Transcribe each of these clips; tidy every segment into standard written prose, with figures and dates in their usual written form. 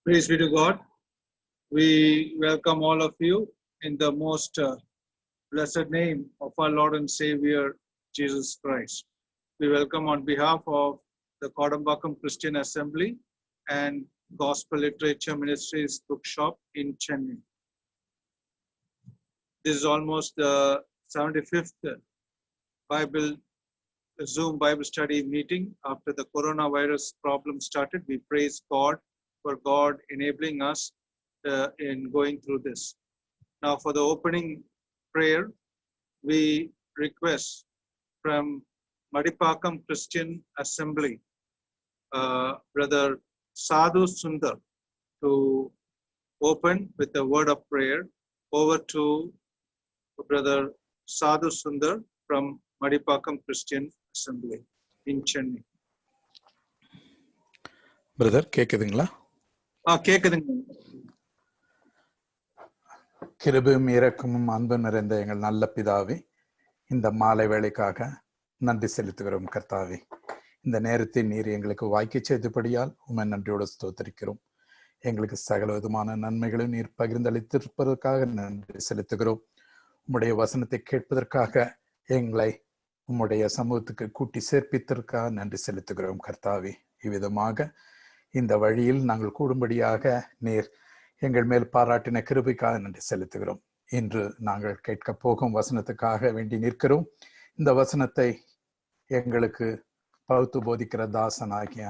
Praise be to God. We welcome all of you in the most blessed name of our Lord and Savior, Jesus Christ. We welcome on behalf of the Kodambakkam Christian Assembly and Gospel Literature Ministries Bookshop in Chennai. This is almost the 75th Zoom Bible study meeting after the coronavirus problem started. We praise God for God enabling us in going through this. Now for the opening prayer, we request from Madipakam Christian Assembly, Brother Sadhu Sundar, to open with a word of prayer. Over to Brother Sadhu Sundar from Madipakam Christian Assembly in Chennai. Brother, கேக்குதுங்களா? கேக்குதுங்க. கிருபையும் இரக்கமும் அன்பு நிறைந்த எங்கள் நல்ல பிதாவே, இந்த மாலை வேளைக்காக நன்றி செலுத்துகிறோம் கர்த்தாவே. இந்த நேரத்தில் நீர் எங்களுக்கு வாய்க்க செய்தபடியால் உம்மை நன்றியோடு ஸ்தோத்திரிக்கிறோம். எங்களுக்கு சகல விதமான நன்மைகளையும் நீர் பகிர்ந்தளித்திருப்பதற்காக நன்றி செலுத்துகிறோம். உம்முடைய வசனத்தை கேட்பதற்காக எங்களை உம்முடைய சமூகத்துக்கு கூட்டி சேர்ப்பித்ததற்காக நன்றி செலுத்துகிறோம் கர்த்தாவே. இவ்விதமாக இந்த வழியில் நாங்கள் கூடும்படியாக நீர் எங்கள் மேல் பாராட்டின கிருபைக்காக நன்றி செலுத்துகிறோம். இன்று நாங்கள் கேட்க போகும் வசனத்துக்காக வேண்டி நிற்கிறோம். இந்த வசனத்தை எங்களுக்கு பகுத்து போதிக்கிற தாசனாகிய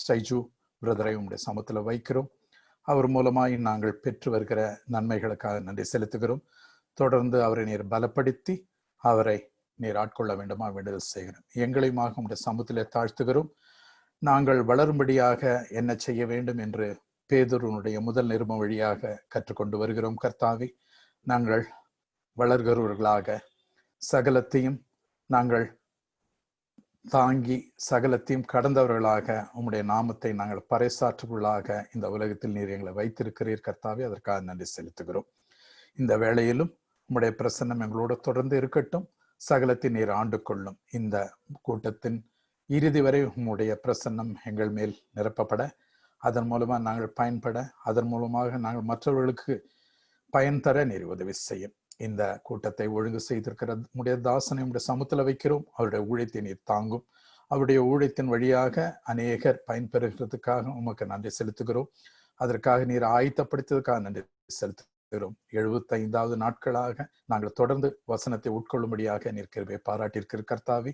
ஸ்டைஜு பிரதரை உடைய சமூகத்தில் வைக்கிறோம். அவர் மூலமாய் நாங்கள் பெற்று வருகிற நன்மைகளுக்காக நன்றி செலுத்துகிறோம். தொடர்ந்து அவரை நீர் பலப்படுத்தி அவரை நீர் ஆட்கொள்ள வேண்டுமா வேண்டுதல் செய்கிறோம். எங்களையுமாக உடைய சமூகத்திலே தாழ்த்துகிறோம். நாங்கள் வளரும்படியாக என்ன செய்ய வேண்டும் என்று பேதுருனுடைய முதல் நிருப வழியாக கற்றுக்கொண்டு வருகிறோம் கர்த்தாவே. நாங்கள் வளர்கிறவர்களாக சகலத்தையும் நாங்கள் தாங்கி சகலத்தையும் கடந்தவர்களாக உம்முடைய நாமத்தை நாங்கள் பறைசாற்றுவர்களாக இந்த உலகத்தில் நீர் எங்களை வைத்திருக்கிறீர் கர்த்தாவே. அதற்காக நன்றி செலுத்துகிறோம். இந்த வேளையிலும் உம்முடைய பிரசன்னம் எங்களோடு தொடர்ந்து இருக்கட்டும். சகலத்தை நீர் ஆண்டு கொள்ளும். இந்த கூட்டத்தின் இறுதி வரை உம்முடைய பிரசன்னம் எங்கள் மேல் நிரப்பப்பட, அதன் மூலமாக நாங்கள் பயன்பட, அதன் மூலமாக நாங்கள் மற்றவர்களுக்கு பயன் தர நீர் உதவி செய்யும். இந்த கூட்டத்தை ஒழுங்கு செய்திருக்கிற உடைய தாசனை உடைய சமூகத்தில் வைக்கிறோம். அவருடைய ஊழியத்தை நீர் தாங்கும். அவருடைய ஊழியத்தின் வழியாக அநேகர் பயன்பெறுகிறதுக்காக உமக்கு நன்றி செலுத்துகிறோம். அதற்காக நீர் ஆயத்தப்படுத்ததுக்காக நன்றி செலுத்துகிறோம். 75வது நாட்களாக நாங்கள் தொடர்ந்து வசனத்தை உட்கொள்ளும்படியாக நீர் கிருபை பாராட்டியிருக்கிற கர்த்தாவே.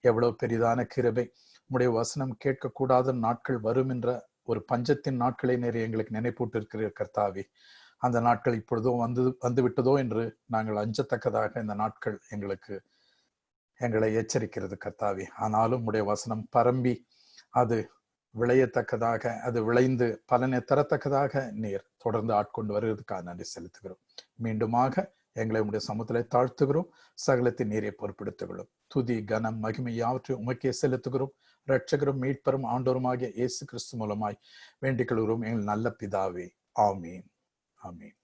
எவ்வளவு பெரிதான கிருபை! உம்முடைய வசனம் கேட்கக்கூடாத நாட்கள் வரும் என்ற ஒரு பஞ்சத்தின் நாட்களை நீர் எங்களுக்கு நினைப்பூட்டு இருக்கிற கர்த்தாவே. அந்த நாட்கள் இப்பொழுதோ வந்து விட்டதோ என்று நாங்கள் அஞ்சத்தக்கதாக இந்த நாட்கள் எங்களை எச்சரிக்கிறது கர்த்தாவே. ஆனாலும் உடைய வசனம் பரம்பி அது விளையத்தக்கதாக, அது விளைந்து பலனை தரத்தக்கதாக நீர் தொடர்ந்து ஆட்கொண்டு வருவதற்காக நன்றி செலுத்துகிறோம். மீண்டுமாக எங்களை உடைய சமூகத்திலே தாழ்த்துகிறோம். சகலத்தை நீரை பொறுப்படுத்துகிறோம். துதி கனம் மகிமை யாவற்றையும் உமக்கே செலுத்துகிறோம். இரட்சகரும் மீட்பரும் ஆண்டோருமாகிய இயேசு கிறிஸ்து மூலமாய் வேண்டிக் கொள்கிறோம் எங்கள் நல்ல பிதாவே. ஆமீன். ஆமீன்.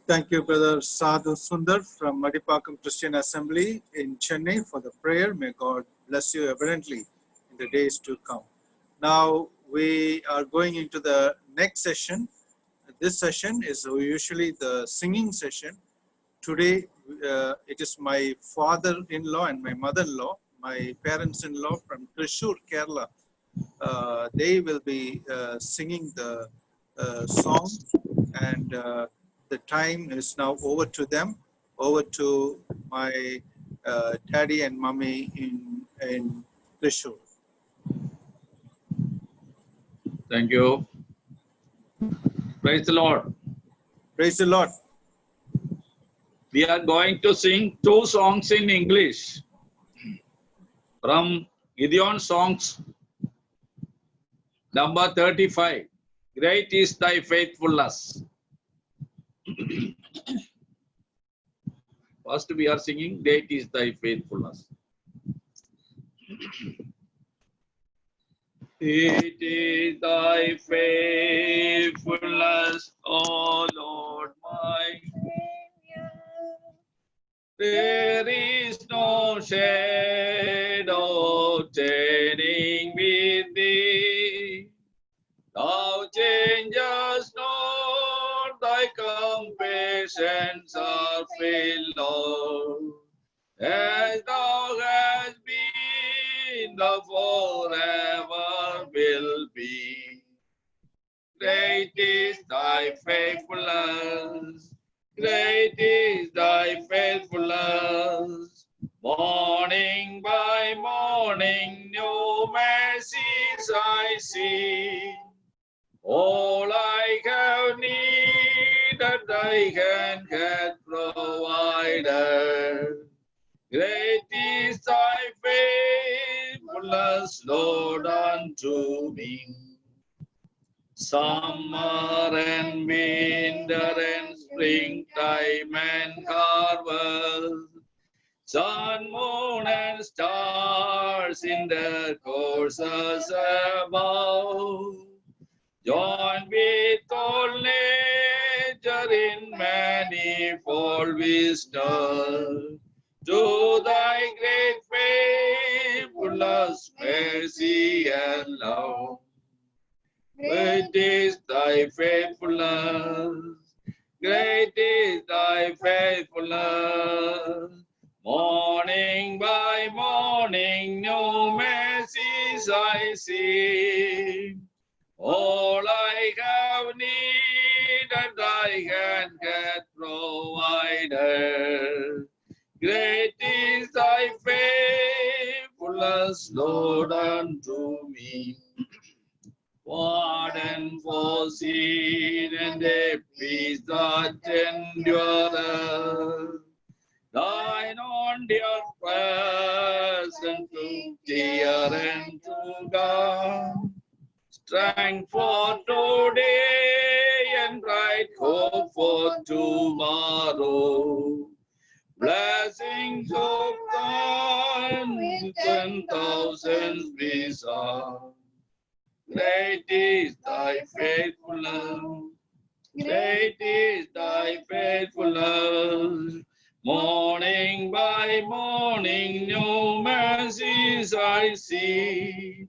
Thank you, Brother Sadhu Sundar from Madipakam Christian Assembly in Chennai for the prayer. May God bless you abundantly in the days to come. Now we are going into the next session. This session is usually the singing session. Today it is my father-in-law and my mother-in-law, my parents-in-law from Thrissur, Kerala. They will be singing the song, and the time is now over to them, over to my daddy and mummy in Thrissur. Thank you. Praise the Lord. Praise the Lord. We are going to sing 2 songs in English from Gideon Songs number 35. Great is thy faithfulness. First we are singing Great is thy faithfulness. It is thy faithfulness, O Lord my Savior. There is no shadow turning with thee. generations are filled, Lord, as thou hast been, thou forever will be. Great is thy faithfulness, great is thy faithfulness. Morning by morning, new mercies I see. All I have needed, thy hand hath provided. Great is thy faithfulness, Lord, unto me. Summer and winter and springtime and harvest, sun, moon, and stars in their courses above, join with all nature in manifold wisdom, to thy great faithfulness, mercy, and love. Great is thy faithfulness, great is thy faithfulness. Morning by morning, new mercies I see. All I have needed, thy hand hath provided. Great is thy faithfulness, Lord, unto me. Pardon for sin and a peace that endureth. Thine own dear presence to cheer and to God. Strength for today and bright hope for tomorrow. Blessings of God, 10,000 beside. Great is thy faithfulness, great is thy faithfulness. Morning by morning, new mercies I see.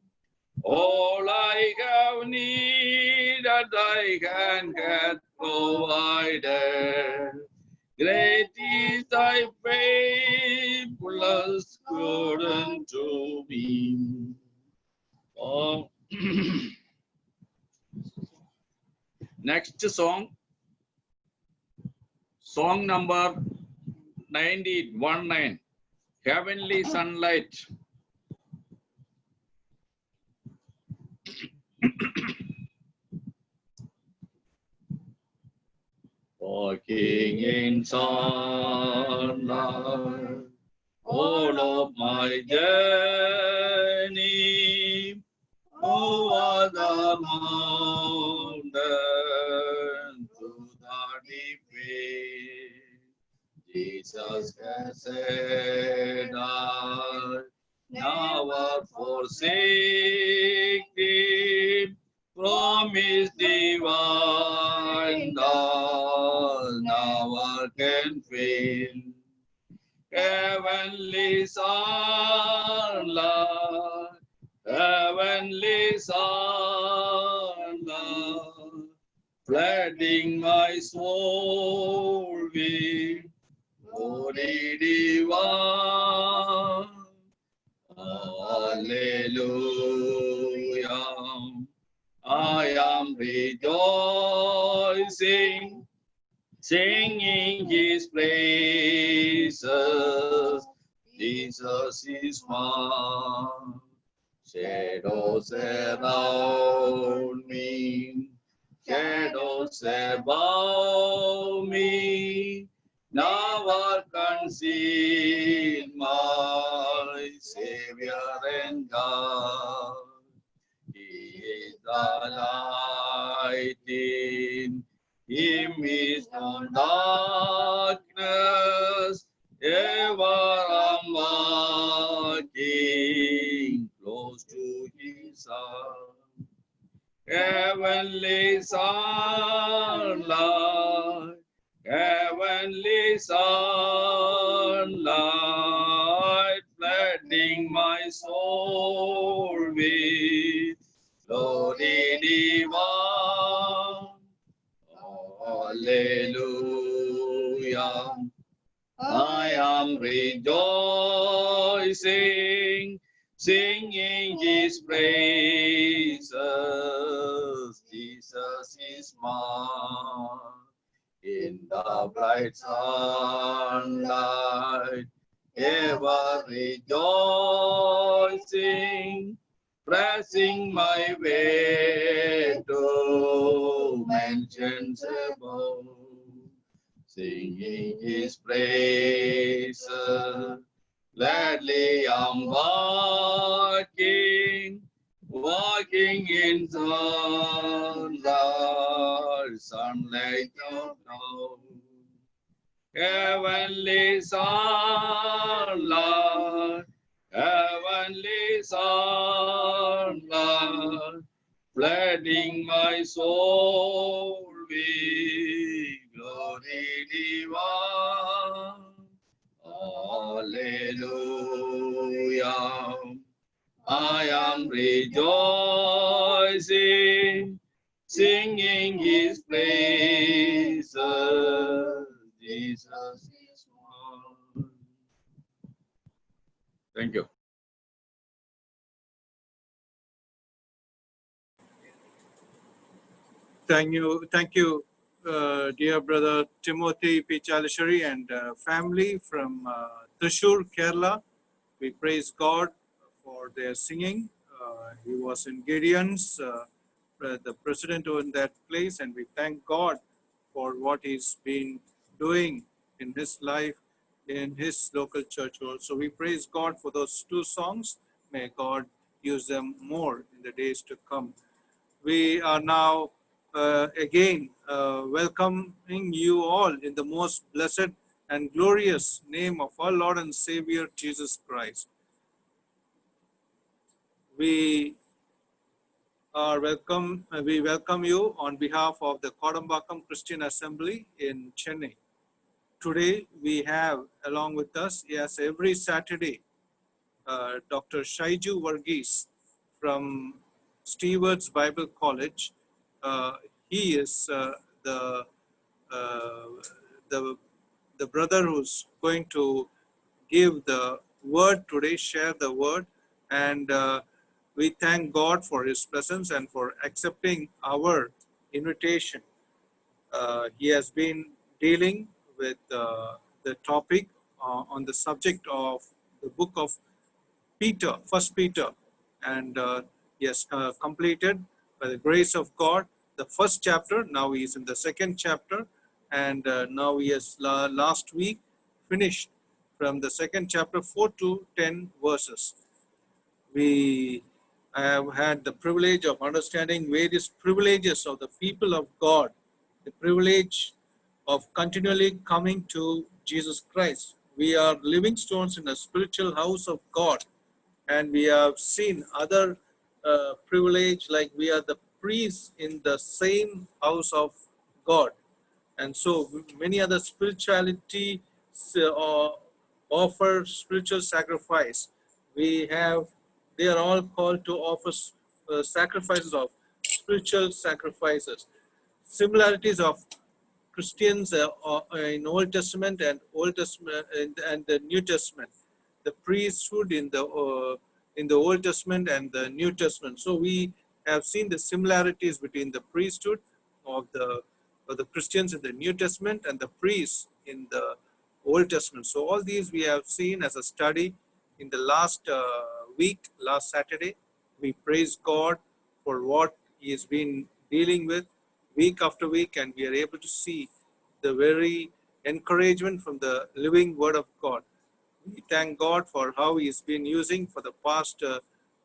All I have needed, thy hand hath provided. Great is thy faithfulness, good unto me. Oh. Next song, song number 19, Heavenly Sunlight. Walking in sunlight, all of my journey, over the mountain to the deep way. Jesus has said, I never forsake thee. Promise divine, thou never can fail. Heavenly sunlight, heavenly sunlight, flooding my soul with glory divine. Hallelujah. I am rejoicing, singing his praises. Jesus is mine. Shadows around me, shadows above me, never conceal my Savior and God. He is the light, in him is no darkness. Ever I'm walking close to his heart. Heavenly sunlight, heavenly sunlight, flooding my soul with glory divine. Hallelujah. rejoicing, singing His praises. Jesus is mine. In the bright sunlight, ever rejoicing, pressing my way to mansions above, singing His praises. Gladly I'm walking in sunlight of now. Heavenly sunlight, flooding my soul with glory divine. Hallelujah. I am rejoicing, singing His praises. Jesus is mine. Thank you. Thank you, dear brother Timothy P. Chalishari and family from Thrissur, Kerala. We praise God for their singing. He was in Gideon's, the president in that place, and we thank God for what He's been doing in his life, in his local church also. We praise God for those two songs. May God use them more in the days to come. We are now again welcoming you all in the most blessed and glorious name of our Lord and Savior Jesus Christ. We welcome you on behalf of the Kodambakkam Christian Assembly in Chennai. Today we have along with us, yes, every Saturday, Dr. Shaiju Varghese from Stewart's Bible College. He is the brother who's going to give the word today, share the word, and we thank God for His presence and for accepting our invitation. He has been dealing with the topic on the subject of the book of Peter, First Peter, and he has completed by the grace of God the first chapter. Now he is in the second chapter, and now he has last week finished from the second chapter 4 to 10 verses. We have had the privilege of understanding various privileges of the people of God, the privilege of continually coming to Jesus Christ. We are living stones in a spiritual house of God, and we have seen other privilege, like we are the priests in the same house of God. And so many other spirituality offer spiritual sacrifice. They are all called to offer sacrifices of spiritual sacrifices. Similarities of Christians in Old Testament and the New Testament, the priesthood in the Old Testament and the New Testament. So we have seen the similarities between the priesthood of the Christians in the New Testament and the priests in the Old Testament. So all these we have seen as a study in the last week, last Saturday. We praise God for what He has been dealing with week after week, and we are able to see the very encouragement from the living Word of God. We thank God for how He has been using for the past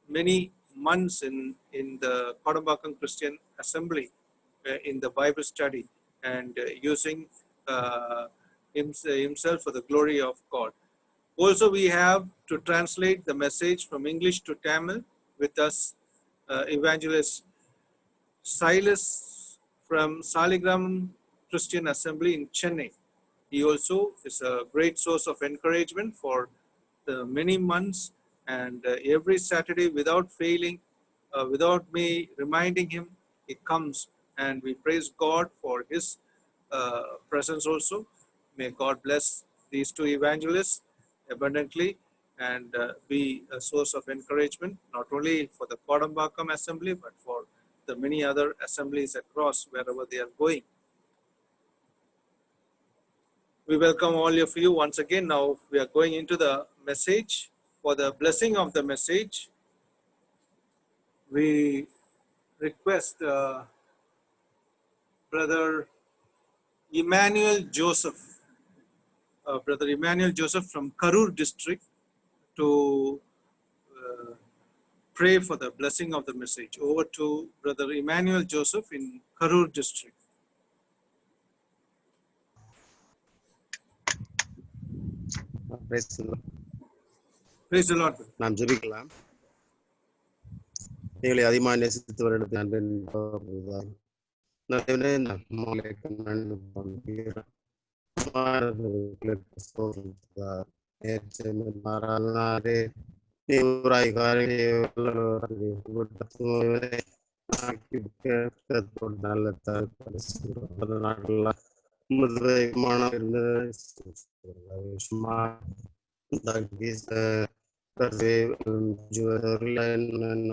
many months in the Kodambakkam Christian Assembly in the Bible study, and using himself for the glory of God. Also, we have to translate the message from English to Tamil with us, Evangelist Silas from Saligram Christian Assembly in Chennai. He also is a great source of encouragement for the many months, and every Saturday without failing, without me reminding him, he comes, and we praise God for his presence also. May God bless these two evangelists abundantly and be a source of encouragement, not only for the Kodambakam assembly, but for the many other assemblies across wherever they are going. We welcome all of you once again. Now we are going into the message. For the blessing of the message, we request Brother Emmanuel Joseph from Karur district to pray for the blessing of the message. Over to Brother Emmanuel Joseph in Karur district. Praise the Lord. நாம் ஜெபிக்கலாம். எங்களை அதிகமாக நேசித்து வருடத்தில் அன்பின்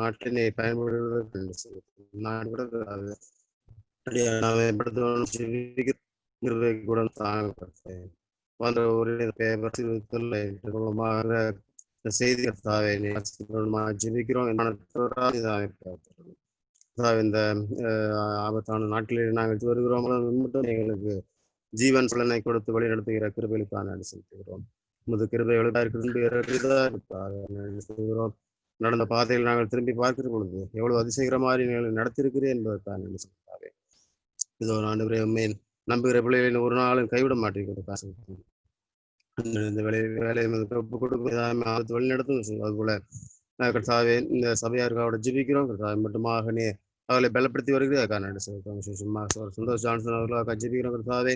நாட்டினை பயன்படுவதற்கு நான் கூட போன்ற ஒரு மூலமாக செய்தி ஜெபிக்கிறோம். இந்த ஆபத்தான நாட்டிலே நாங்கள் வருகிறோம். மட்டும் எங்களுக்கு ஜீவன் பலனை கொடுத்து வழி நடத்துகிற கிருபைகளுக்காக நன்றி செலுத்துகிறோம். முது கிருபைகளுக்காக நடந்த பாதையில் நாங்கள் திரும்பி பார்க்கிற பொழுது எவ்வளவு அதிசயகரமாக நீங்கள் நடத்திருக்கிறேன் என்பதற்காக நன்றி செலுத்தாவே. இதோ ஆண்டவரே உண்மை நம்புகிற பிள்ளைகளை ஒரு நாளும் கைவிட மாட்டேங்கிறது. இந்த வேலையை ஒப்புக் கொடுக்கும் வழி நடத்தும். அதுபோல கர்த்தாவே இந்த சபையாருக்காவோட ஜெபிக்கிறோம். கர்த்தாவை மட்டுமாக அவர்களை பலப்படுத்தி வருகிறதுக்காக நன்றி செலுத்தோம். சும்மா சந்தோஷ் ஜான்சன் அவர்களுக்காக ஜெபிக்கிறோம். கர்த்தாவே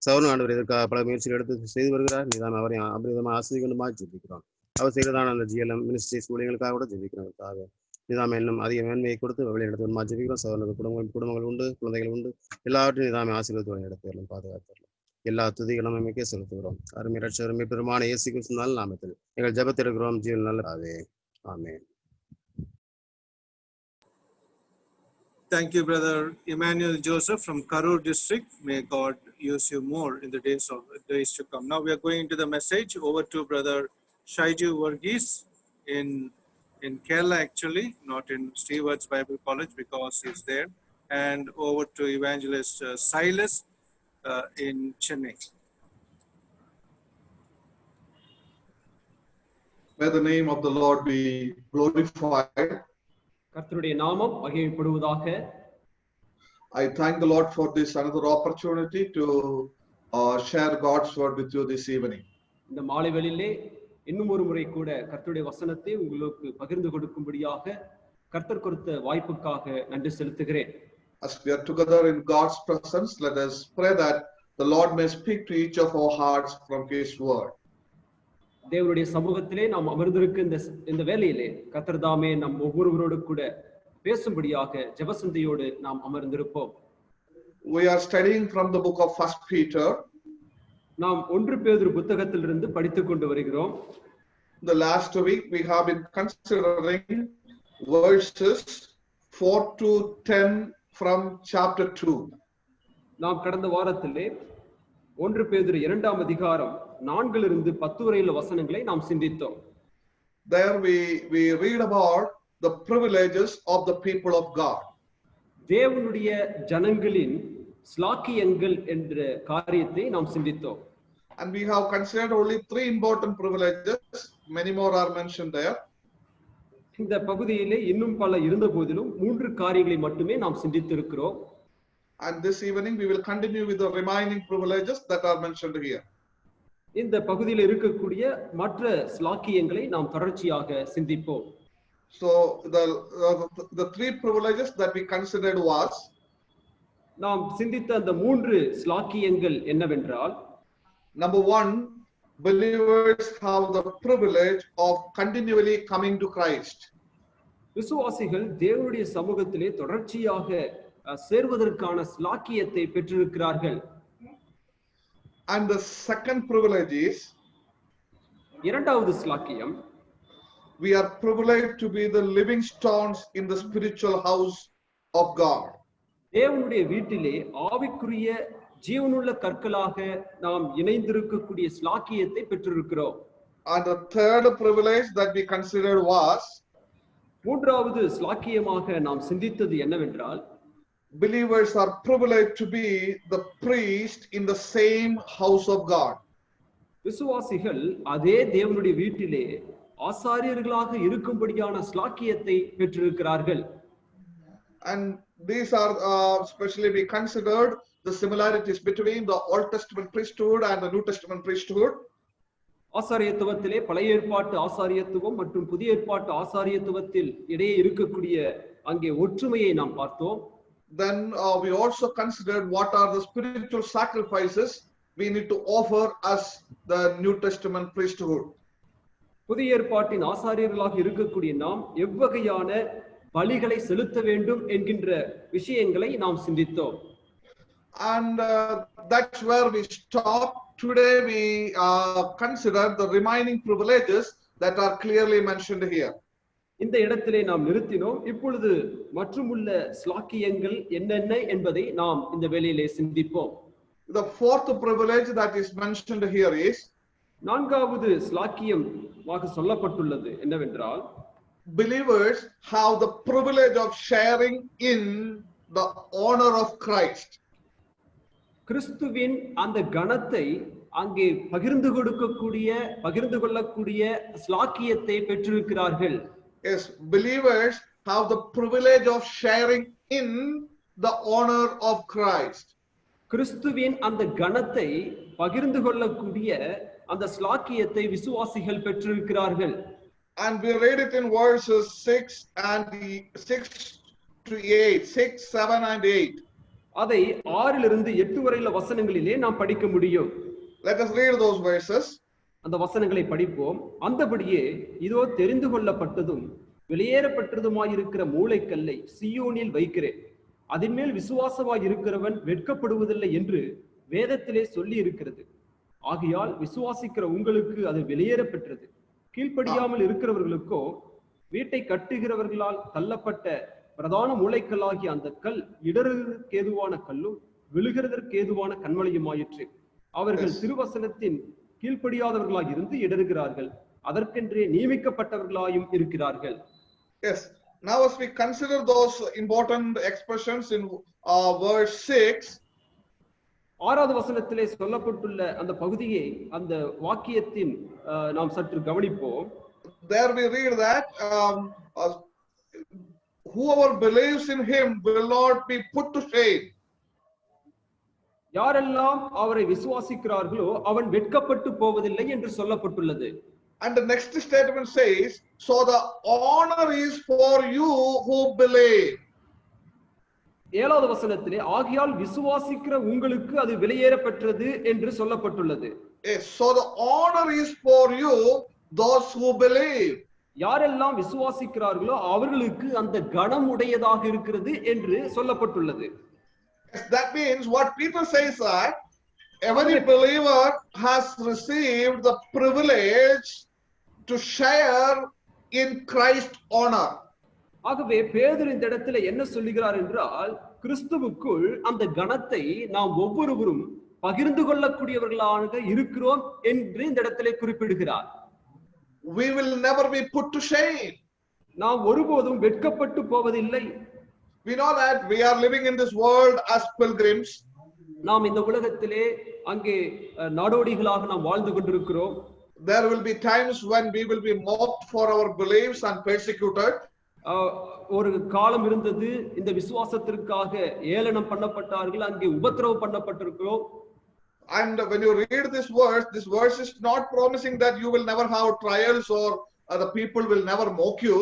சவுன் ஆண்டவர் இதற்காக பல முயற்சிகள் எடுத்து செய்து வருகிறார். நீதான் அவரை அபரிதமாக ஆசிரியமாக ஜெபிக்கிறோம். அவர் செய்ததான அந்த ஜிஎல்எம் மினிஸ்ட்ரிஸ் ஊழியர்களுக்காக கூட ஜெபிக்கிறோம். கர்த்தாவே நிதாமை இன்னும் அதிக மேன்மையை கொடுத்து வழி நடத்துவதுமா ஜெபிக்கிறோம். சகோதரர்கள் குடும்பங்கள் உண்டு, குழந்தைகள் உண்டு, எல்லாவற்றையும் நிதாமை ஆசீர்வாதத்தை வழி நடத்துவதும் பாதுகாத்துள்ளோம். எல்லா துதிகளும் நமக்கே செலுத்துகிறோம். அருமை ரட்சகருமே பெருமான இயேசு கிறிஸ்துவின் நாமத்தில் எங்கள் ஜெபத்தில் இருக்கிறோம். ஜீவன் நல்லதாவே. ஆமென். Thank you, Brother Emmanuel Joseph from Karur district. May God use you more in the days to come. Now we are going into the message. Over to Brother Shaiju Varghese in Kerala, actually, not in Stewart's Bible College because he's there. And over to Evangelist Silas in Chennai. May the name of the Lord be glorified. கர்த்தருடைய நாமம் மகிமைப்படுவதாக. I thank the Lord for this another opportunity to share God's word with you this evening. இந்த மாலை வேளையிலே இன்னும் ஒரு முறை கூட கர்த்தருடைய வசனத்தை உங்களுக்கு பகிர்ந்து கொடுக்கும்படியாக கர்த்தர் கொடுத்த வாய்ப்புக்காக நன்றி செலுத்துகிறேன். As we are together in God's presence, let us pray that the Lord may speak to each of our hearts from His word. தேவனுடைய சமூகத்திலே நாம் அமர்ந்திருக்க இந்த வேளையிலே கர்த்தர் தாமே நம் ஒவ்வொருவரோடு கூட பேசும்படியாக ஜெபசந்தையோடு நாம் அமர்ந்திருப்போம். We are studying from the book of 1 Peter. நாம் 1 பேதுரு புத்தகத்திலிருந்து படித்துக் கொண்டு வருகிறோம். The last week we have been considering verses 4 to 10 from chapter 2. நாம் கடந்த வாரத்திலே 1 பேதுரு 2ஆம் அதிகாரம் 4 to 10 வரையிலுள்ள வசனங்களை நாம் சிந்தித்தோம். There we read about the privileges of the people of God. தேவனுடைய ஜனங்களின் ஸ்லாக்கியங்கள் என்ற காரியத்தை நாம் சிந்தித்தோம். And we have considered only 3 important privileges. Many more are mentioned there. இந்த பகுதியிலே இன்னும் பல இருந்த போதிலும் 3 காரியங்களை மட்டுமே நாம் சிந்தித்திருக்கிறோம். And this evening we will continue with the remaining privileges that are mentioned here. இந்த பகுதியில் இருக்கக்கூடிய மற்ற ஸ்லாக்கியங்களை நாம் தொடர்ச்சியாக சிந்திப்போம். So the 3 privileges that we considered was, நாம் சிந்தித்த அந்த 3 ஸ்லாக்கியங்கள் என்னவென்றால், number 1, believers have the privilege of continually coming to Christ. விசுவாசிகள் தேவனுடைய சமூகத்திலே தொடர்ச்சியாக சேர்வதற்கான ஸ்லாக்கியத்தை பெற்றிருக்கிறார்கள். And the second privilege is, இரண்டாவது ஸ்லாக்கியம், we are privileged to be the living stones in the spiritual house of God. தேவனுடைய வீட்டிலே ஆவிக்குரிய ஜீவனுள்ள கற்களாக நாம் இணைந்திருக்கக்கூடிய ஸ்லாக்கியத்தை பெற்றிருக்கிறோம். And the third privilege that we considered was, மூன்றாவது ஸ்லாக்கியமாக நாம் சிந்தித்தது என்னவென்றால், believers are privileged to be the priest in the same house of God. விசுவாசிகள் அதே தேவனுடைய வீட்டிலே ஆசாரியர்களாக இருக்கும்படியான ஸ்லாக்கியத்தை பெற்றிருக்கிறார்கள். And these are especially we considered the similarities between the Old Testament priesthood and the New Testament priesthood. ஆசாரியத்துவத்திலே பழைய ஏற்பாட்டு ஆசாரியத்துவம் மற்றும் புதிய ஏற்பாட்டு ஆசாரியத்துவத்தில் இடையே இருக்கக்கூடிய அங்கே ஒற்றுமையை நாம் பார்த்தோம். Then we also considered what are the spiritual sacrifices we need to offer as the New Testament priesthood. புதிய ஏற்பாட்டின் ஆசாரியர்களாக இருக்கக்கூடிய நாம் எவ்வகையான பலிகளை செலுத்த வேண்டும் என்கின்ற விஷயங்களை நாம் சிந்தித்தோம். And that's where we stopped. Today we consider the remaining privileges that are clearly mentioned here. இந்த இடத்திலே நாம் நிறுத்தினோம். இப்பொழுது மற்றுமுள்ள ஸ்லாக்கியங்கள் என்னென்ன என்பதை நாம் இந்த வேளையிலே சிந்திப்போம். The fourth privilege that is mentioned here is, நான்காவது ஸ்லாக்கியமாக சொல்லப்பட்டுள்ளது என்னவென்றால், believers have the privilege of sharing in the honor of Christ. கிறிஸ்துவின் அந்த கணத்தை அங்கே பகிர்ந்து கொள்ளக்கூடிய ஸ்லாக்கியத்தை பெற்றிருக்கிறார்கள். Yes, believers have the privilege of sharing in the honor of Christ. கிறிஸ்துவின் அந்த கணத்தை பகிர்ந்து கொள்ளக்கூடிய அந்த ஸ்லாக்கியத்தை விசுவாசிகள் பெற்றிருக்கிறார்கள். And we read it in verses 6 to 8, 6, 7 and 8. அதை 6 இலிருந்து 8 வரையில வசனங்களிலே நாம் படிக்க முடியும். Let us read those verses. அந்த வசனங்களை படிப்போம். அந்தபடியே இதோ தெரிந்து கொள்ளப்பட்டதும் வெளியேறப்பட்டதுமாயிருக்கிற மூளைக்கல்லை சீயோனில் வைக்கிறேன், அதன் மேல் விசுவாசமாய் இருக்கிறவன் வெட்கப்படுவதில்லை என்று வேதத்திலே சொல்லி இருக்கிறது. ஆகையால் விசுவாசிக்கிற உங்களுக்கு அது வெளியேறப்பெற்றது. கீழ்ப்படியாமல் இருக்கிறவர்களுக்கோ வீட்டை கட்டுகிறவர்களால் தள்ளப்பட்ட பிரதான மூளைக்கல்லாகிய அந்த கல் இடறுவதற்கு ஏதுவான கல்லும் விழுகிறதற்கு ஏதுவான கண்மலையுமாயிற்று. அவர்கள் திருவசனத்தின் கீழ்ப்படியாதவர்களாய் இருந்து இடறுகிறார்கள், அதற்கென்றே நியமிக்கப்பட்டவர்களாயும் இருக்கிறார்கள். Yes, now as we consider those important expressions in verse 6, 6வது வசனத்திலே சொல்லப்பட்டுள்ள அந்த பகுதியை, அந்த வாக்கியத்தின் நாம் சற்று கவனிப்போம். there we read that whoever believes in him will not be put to shame. யாரெல்லாம் அவரை விசுவாசிக்கிறார்களோ அவன் வெட்கப்பட்டு போவதில்லை என்று சொல்லப்பட்டுள்ளது. And the next statement says, so the honor is for you who believe. 7வது வசனத்திலே ஆகையால் விசுவாசிக்கிற உங்களுக்கு அது வெளியேறப்பெற்றது என்று சொல்லப்பட்டுள்ளது. Yes, so the honor is for you those who believe. யாரெல்லாம் விசுவாசிக்கிறார்களோ அவர்களுக்கு அந்த கணம் உடையதாக இருக்கிறது என்று சொல்லப்பட்டுள்ளது. That means what Peter says that every believer has received the privilege to share in Christ's honor. ஆகவே பேதுரு இந்த இடத்துல என்ன சொல்லுகிறார் என்றால், கிறிஸ்துவுக்குள் அந்த கணத்தை நாம் ஒவ்வொருவரும் பகிர்ந்து கொள்ளக்கூடியவர்களாக இருக்கிறோம் என்று இந்த இடத்திலே குறிப்பிடுகிறார். We will never be put to shame. நாம் ஒருபோதும் வெட்கப்பட்டு போவதில்லை. We know that we are living in this world as pilgrims. நாம் இந்த உலகத்திலே அங்கே நாடோடிகளாக நாம் வாழ்ந்து கொண்டிருக்கிறோம். There will be times when we will be mocked for our beliefs and persecuted. ஒரு காலம் இருந்தது, இந்த விசுவாசத்திற்காக ஏளனம் பண்ணப்பட்டார்கள், அங்கே உபத்திரவம் பண்ணப்பட்டிருக்கிறோம். And when you read this verse is not promising that you will never have trials or the people will never mock you.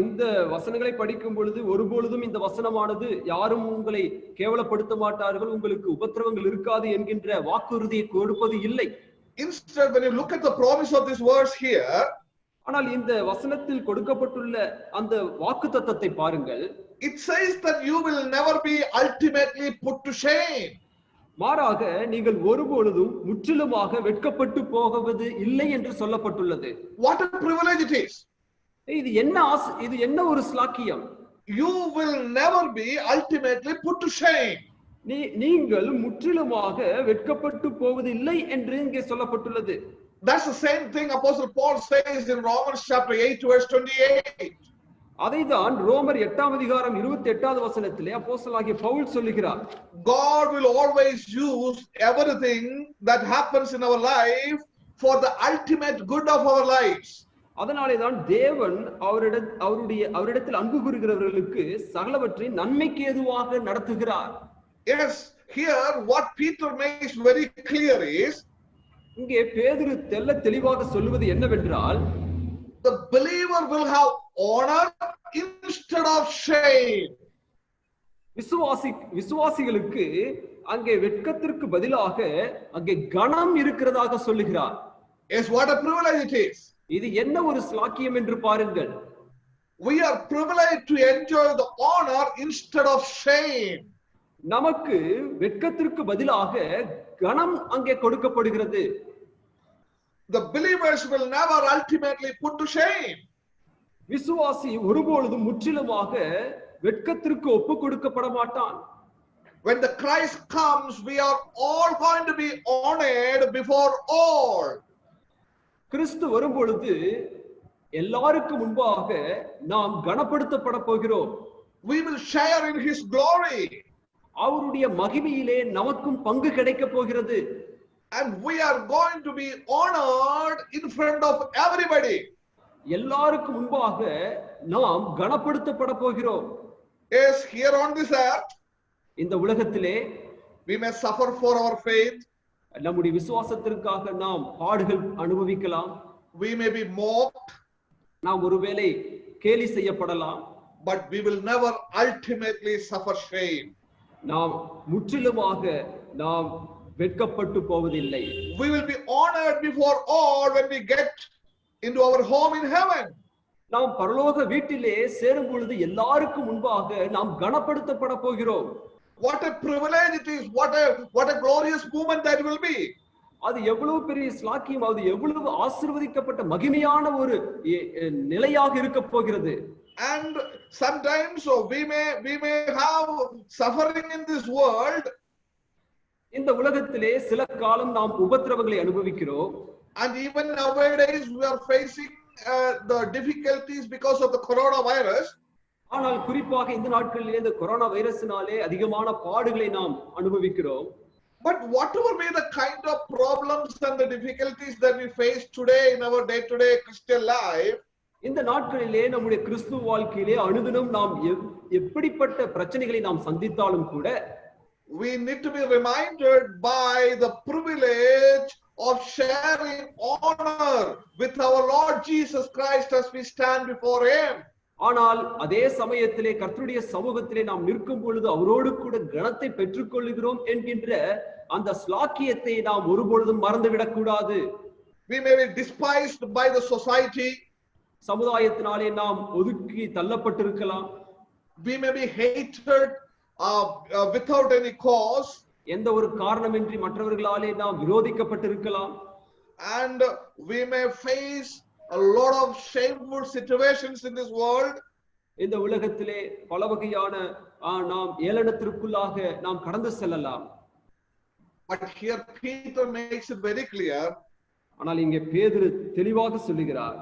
இந்த வசனங்களை படிக்கும் பொழுது ஒருபொழுதும் இந்த வசனமானது யாரும் உங்களை கேவலப்படுத்த மாட்டார்கள், உங்களுக்கு உபத்திரவங்கள் இருக்காது என்கின்ற வாக்குறுதியை கொடுப்பது இல்லை. Instead, when you look at the promise of this verse here, ஆனால் இந்த வசனத்தில் கொடுக்கப்பட்டுள்ள அந்த வாக்குத்தத்தத்தை பாருங்கள். it says that you will never be ultimately put to shame. மாறாக நீங்கள் ஒருபொழுதும் முற்றிலுமாக வெட்கப்பட்டு போவது இல்லை என்று சொல்லப்பட்டுள்ளது. What a privilege it is. இது என்ன ஒரு ஸ்லாக்கியம். You will never be ultimately put to shame. நீங்கள் முற்றிலுமாக வெட்கப்பட்டு போவது இல்லை என்று இங்கே சொல்லப்பட்டுள்ளது. That's the same thing Apostle Paul says in Romans chapter 8 verse 28. அதைதான் ரோமர் 8ஆம் அதிகாரம் 28வது வசனத்திலே அப்போஸ்தலனாகிய பவுல் சொல்லுகிறார். God will always use everything that happens in our life for the ultimate good of our lives. அதனாலே தான் தேவன் அவரிடத்தில் அன்பு கூறுகிறவர்களுக்கு சகலவற்றையும் நன்மைக்கு ஏதுவாக நடத்துகிறார். Yes, here what Peter makes very clear is, இங்கே பேதுரு தெளிவாக சொல்லுவது என்னவென்றால், the believer will have honor instead of shame. விசுவாசிகளுக்கு அங்கே வெட்கத்திற்கு பதிலாக அங்கே கனம் இருக்கிறதாக சொல்லுகிறார். Yes, what a privilege it is. இது என்ன ஒரு ஸ்லாக்கியம் என்று பாருங்கள். We are privileged to enjoy the honor instead of shame. நமக்கு வெட்கத்திற்கு பதிலாக கனம் அங்கே கொடுக்கப்படுகிறது. The believers will never ultimately put to shame. விசுவாசி ஒருபொழுதும் முற்றிலுமாக வெட்கத்திற்கு ஒப்பு கொடுக்கப்பட மாட்டான். When the Christ comes, we are all going to be honored before all. கிறிஸ்து வரும்பொழுது எல்லாருக்கும் முன்பாக நாம் கனப்படுத்தப்பட போகிறோம். We will share in his glory. அவருடைய மகிமையிலே நமக்கும் பங்கு கிடைக்க போகிறது. And we are going to be honored in front of everybody. எல்லாருக்கும் முன்பாக நாம் கனப்படுத்தப்பட போகிறோம். Yes, here on this earth, இந்த உலகத்திலே we may suffer for our faith. நம்முடைய விசுவாசத்திற்காக நாம் பாடுகள் அனுபவிக்கலாம். We may be mocked. நாம் ஒருவேளை கேலி செய்யப்படலாம். But we will never ultimately suffer shame. நாம் முற்றிலுமாக நாம் வெட்கப்பட்டு போவதில்லை. We will be honored before all when we get into our home in heaven. நாம் பரலோக வீட்டிலே சேரும் பொழுது எல்லாருக்கும் முன்பாக நாம் கனப்படுத்தப்பட போகிறோம். What a privilege it is. What a glorious moment that will be. அது எவ்வளவு பெரிய ஸ்லாக்கியம், அது எவ்வளவு ஆசீர்வதிக்கப்பட்ட மகிமையான ஒரு நிலையாக இருக்க போகிறது. And sometimes so we may have suffering in this world. இந்த உலகத்திலே சில காலம் நாம் உபத்திரவங்களை அனுபவிக்கிறோம். And even nowadays we are facing the difficulties because of the coronavirus. ஆனால் குறிப்பாக இந்த நாட்களிலே இந்த கொரோனா வைரஸினாலே அதிகமான பாடுகளை நாம் அனுபவிக்கிறோம். But whatever be the kind of problems and the difficulties that we face today in our day-to-day Christian life, இந்த நாட்களிலே நம்முடைய கிறிஸ்துவ வாழ்க்கையிலே அனுதினம் நாம் எப்படிப்பட்ட பிரச்சனைகளை நாம் சந்தித்தாலும் கூட we need to be reminded by the privilege of sharing honor with our Lord Jesus Christ as we stand before him. ஆனால் அதே சமயத்திலே கர்த்தருடைய சமூகத்திலே நாம் நிற்கும் பொழுது அவரோடு கூட கனத்தை பெற்றுக்கொள்கிறோம் என்கின்ற அந்த ஸ்லாக்கியத்தை நாம் ஒருபொழுதும் மறந்துவிடக் கூடாது. We may be despised by the society. சமுதாயத்தினாலே நாம் ஒதுக்கி தள்ளப்பட்டிருக்கலாம். We may be hated without any cause. எந்த ஒரு காரணமின்றி மற்றவர்களாலே நாம் விரோதிக்கப்பட்டிருக்கலாம். And we may face a lot of shameful situations in this world. இந்த உலகத்திலே பல வகையான நாம் ஏளனத்திற்குள்ளாக நாம் கடந்து செல்லலாம். But here Peter makes it very clear. ஆனால் இங்கே பேதுரு தெளிவாக சொல்லுகிறார்,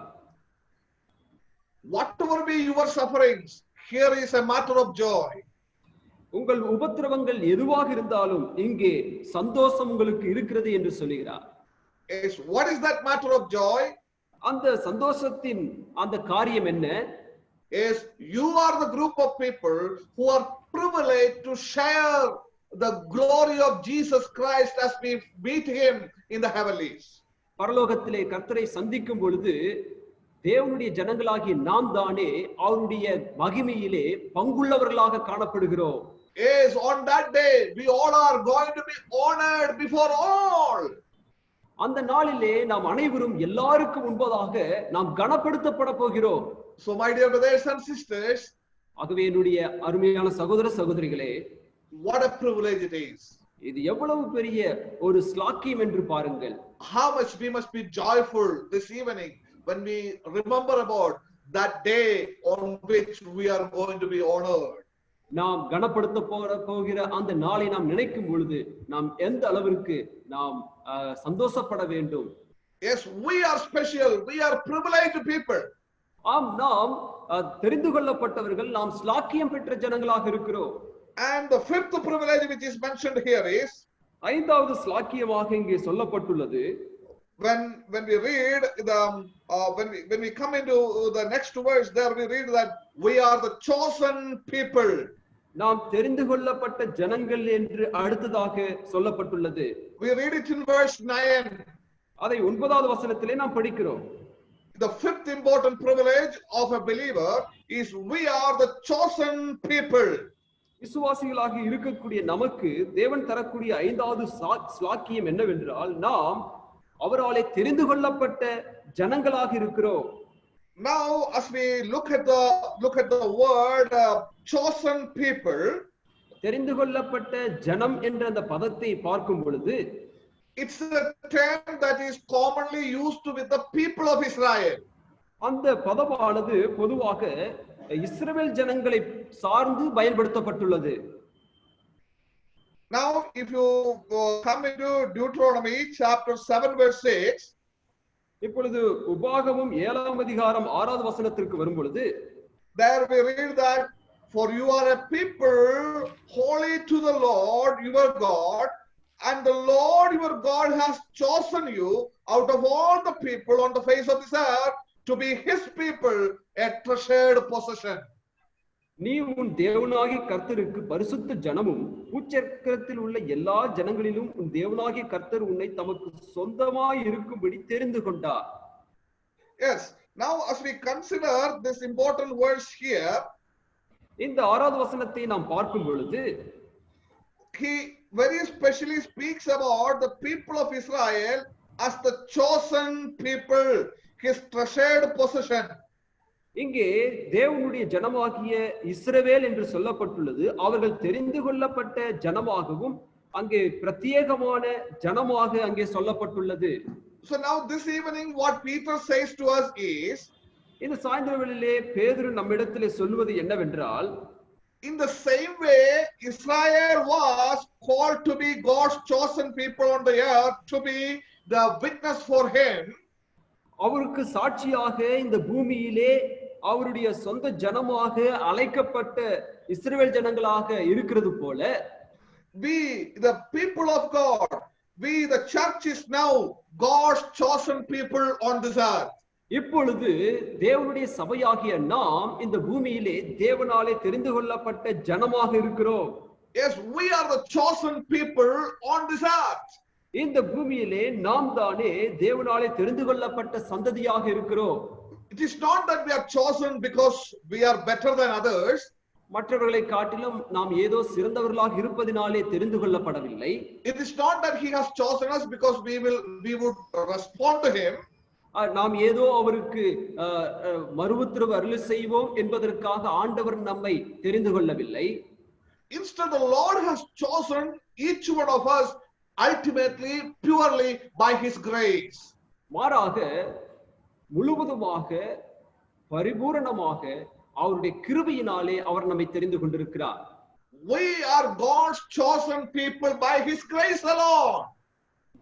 whatever be your sufferings, here is a matter of joy. உங்கள் உபத்திரவங்கள் எதுவாக இருந்தாலும் இங்கே சந்தோஷம் உங்களுக்கு இருக்கிறது என்று சொல்லுகிறார். Yes, what is that matter of joy? அந்த சந்தோஷத்தின் அந்த காரியம் என்ன? Is you are the group of people who are privileged to share the glory of Jesus Christ as we meet him in the heavenlies. பரலோகத்திலே கர்த்தரை சந்திக்கும் பொழுது தேவனுடைய ஜனங்களாகிய நாம் தானே அவருடைய மகிமையிலே பங்குள்ளவர்களாக காணப்படுகிறோம். Yes, on that day we all are going to be honored before all. அந்த நாளிலே நாம் அனைவரும் எல்லாருக்கும் முன்பதாக நாம் கனப்படுத்தப்பட போகிறோம். So my dear brothers and sisters, ஆகவே என்னுடைய அருமையான சகோதர சகோதரிகளே, what a privilege it is. இது எவ்வளவு பெரிய ஒரு ஸ்லாக்கியம் என்று பாருங்கள். How much we must be joyful this evening when we remember about that day on which we are going to be honored. நாம் கனப்படுத்த போகிற அந்த நாளை நாம் நினைக்கும் பொழுது நாம் எந்த அளவிற்கு நாம் சந்தோஷப்பட வேண்டும். Yes, we are special, we are privileged people. ஆம், நாம் தெரிந்து கொள்ளப்பட்டவர்கள், நாம் ஸ்லாக்கியம் பெற்ற ஜனங்களாக இருக்கிறோம். And the fifth privilege which is mentioned here is, ஐந்தாவது ஸ்லாக்கியமாக இங்கே சொல்லப்பட்டுள்ளது, when we read the when we come into the next verse, there we read that we are the chosen people. நாம் தெரிந்து கொள்ளப்பட்ட ஜனங்கள் என்று அடுத்ததாக சொல்லப்பட்டுள்ளது. We read it in verse 9. அதை 9வது வசனத்திலே நாம் படிக்கிறோம். The fifth important privilege of a believer is we are the chosen people. விசுவாசிகளாக இருக்கக்கூடிய நமக்கு தேவன் தரக்கூடிய ஐந்தாவது ஸ்லாக்கியம் என்னவென்றால், நாம் அவராலே தெரிந்து கொள்ளப்பட்ட ஜனங்களாக இருக்கிறோம். Now, as we look at the word chosen people, தெரிந்து கொள்ளப்பட்ட ஜனம் என்ற அந்த பதத்தை பார்க்கும் பொழுது, it's a term that is commonly used with the people of Israel. அந்த பதமானது பொதுவாக இஸ்ரவேல் ஜனங்களை சார்ந்து பயன்படுத்தப்பட்டுள்ளது. Now, if you come into Deuteronomy chapter 7 verse 6, இப்பொழுது உபாகமம் 7ஆம் அதிகாரம் 6வது வசனத்திற்கு வரும் பொழுது, there we read that for you are a people holy to the Lord your God, and the Lord your God has chosen you out of all the people on the face of this earth to be his people, a treasured possession. நீ உன் தேவனாகிய கர்த்தருக்கு பரிசுத்த ஜனமும் பூச்சக்கரத்தில் உள்ள எல்லா ஜனங்களிலும் உன் தேவனாகிய கர்த்தர் உன்னை தமக்கு சொந்தமாய் இருக்கும்படி தெரிந்து கொண்டார். Yes, now as we consider this important verse here, இந்த 6வது வசனத்தை நாம் பார்க்கும் பொழுது, he very specially speaks about the people of Israel as the chosen people, his treasured possession. இங்கே தேவனுடைய ஜனமாகிய இஸ்ரவேல் என்று சொல்லப்பட்டுள்ளது. அவர்கள் தெரிந்து கொள்ளப்பட்ட ஜனமாகவும் அங்கே பிரத்யேகமான ஜனமாக அங்கே சொல்லப்பட்டுள்ளது. So now this evening what Peter says to us is, இந்த சாயந்தரவேளையிலே பேதுரு நம்மிடத்திலே சொல்வது என்னவென்றால், in the same way Israel was called to be God's chosen people on the earth, to be the witness for him. அவருக்கு சாட்சியாக இந்த பூமியிலே அவருடைய சொந்த ஜனமாக அழைக்கப்பட்ட இஸ்ரவேல் ஜனங்களாக இருக்கிறது போல, we the people of God, we the church is now God's chosen people on this earth. இப்பொழுது தேவனுடைய சபையாகிய நாம் இந்த பூமியிலே தேவனாலே தெரிந்து கொள்ளப்பட்ட ஜனமாக இருக்கிறோம். Yes, we are the chosen people on this earth. இந்த பூமியிலே நாம் தானே தேவனாலே தெரிந்து கொள்ளப்பட்ட சந்ததியாக இருக்கிறோம். It is not that we are chosen because we are better than others. மற்றவர்களை காட்டிலும் நாம் ஏதோ சிறந்தவர்களாக இருப்பதினாலே தெரிந்து கொள்ளப்படவில்லை. It is not that he has chosen us because we would respond to him. நாம் ஏதோ அவருக்கு மறுஉத்தரவு அருள் செய்வோம் என்பதற்காக ஆண்டவர் நம்மை தெரிந்து கொள்ளவில்லை. Instead, the Lord has chosen each one of us ultimately, purely by his grace. மாறாக முழுவதுமாக பரிபூரணமாக அவருடைய கிருபையினாலே அவர் நம்மை தெரிந்து கொண்டிருக்கிறார். We are God's chosen people by his grace alone.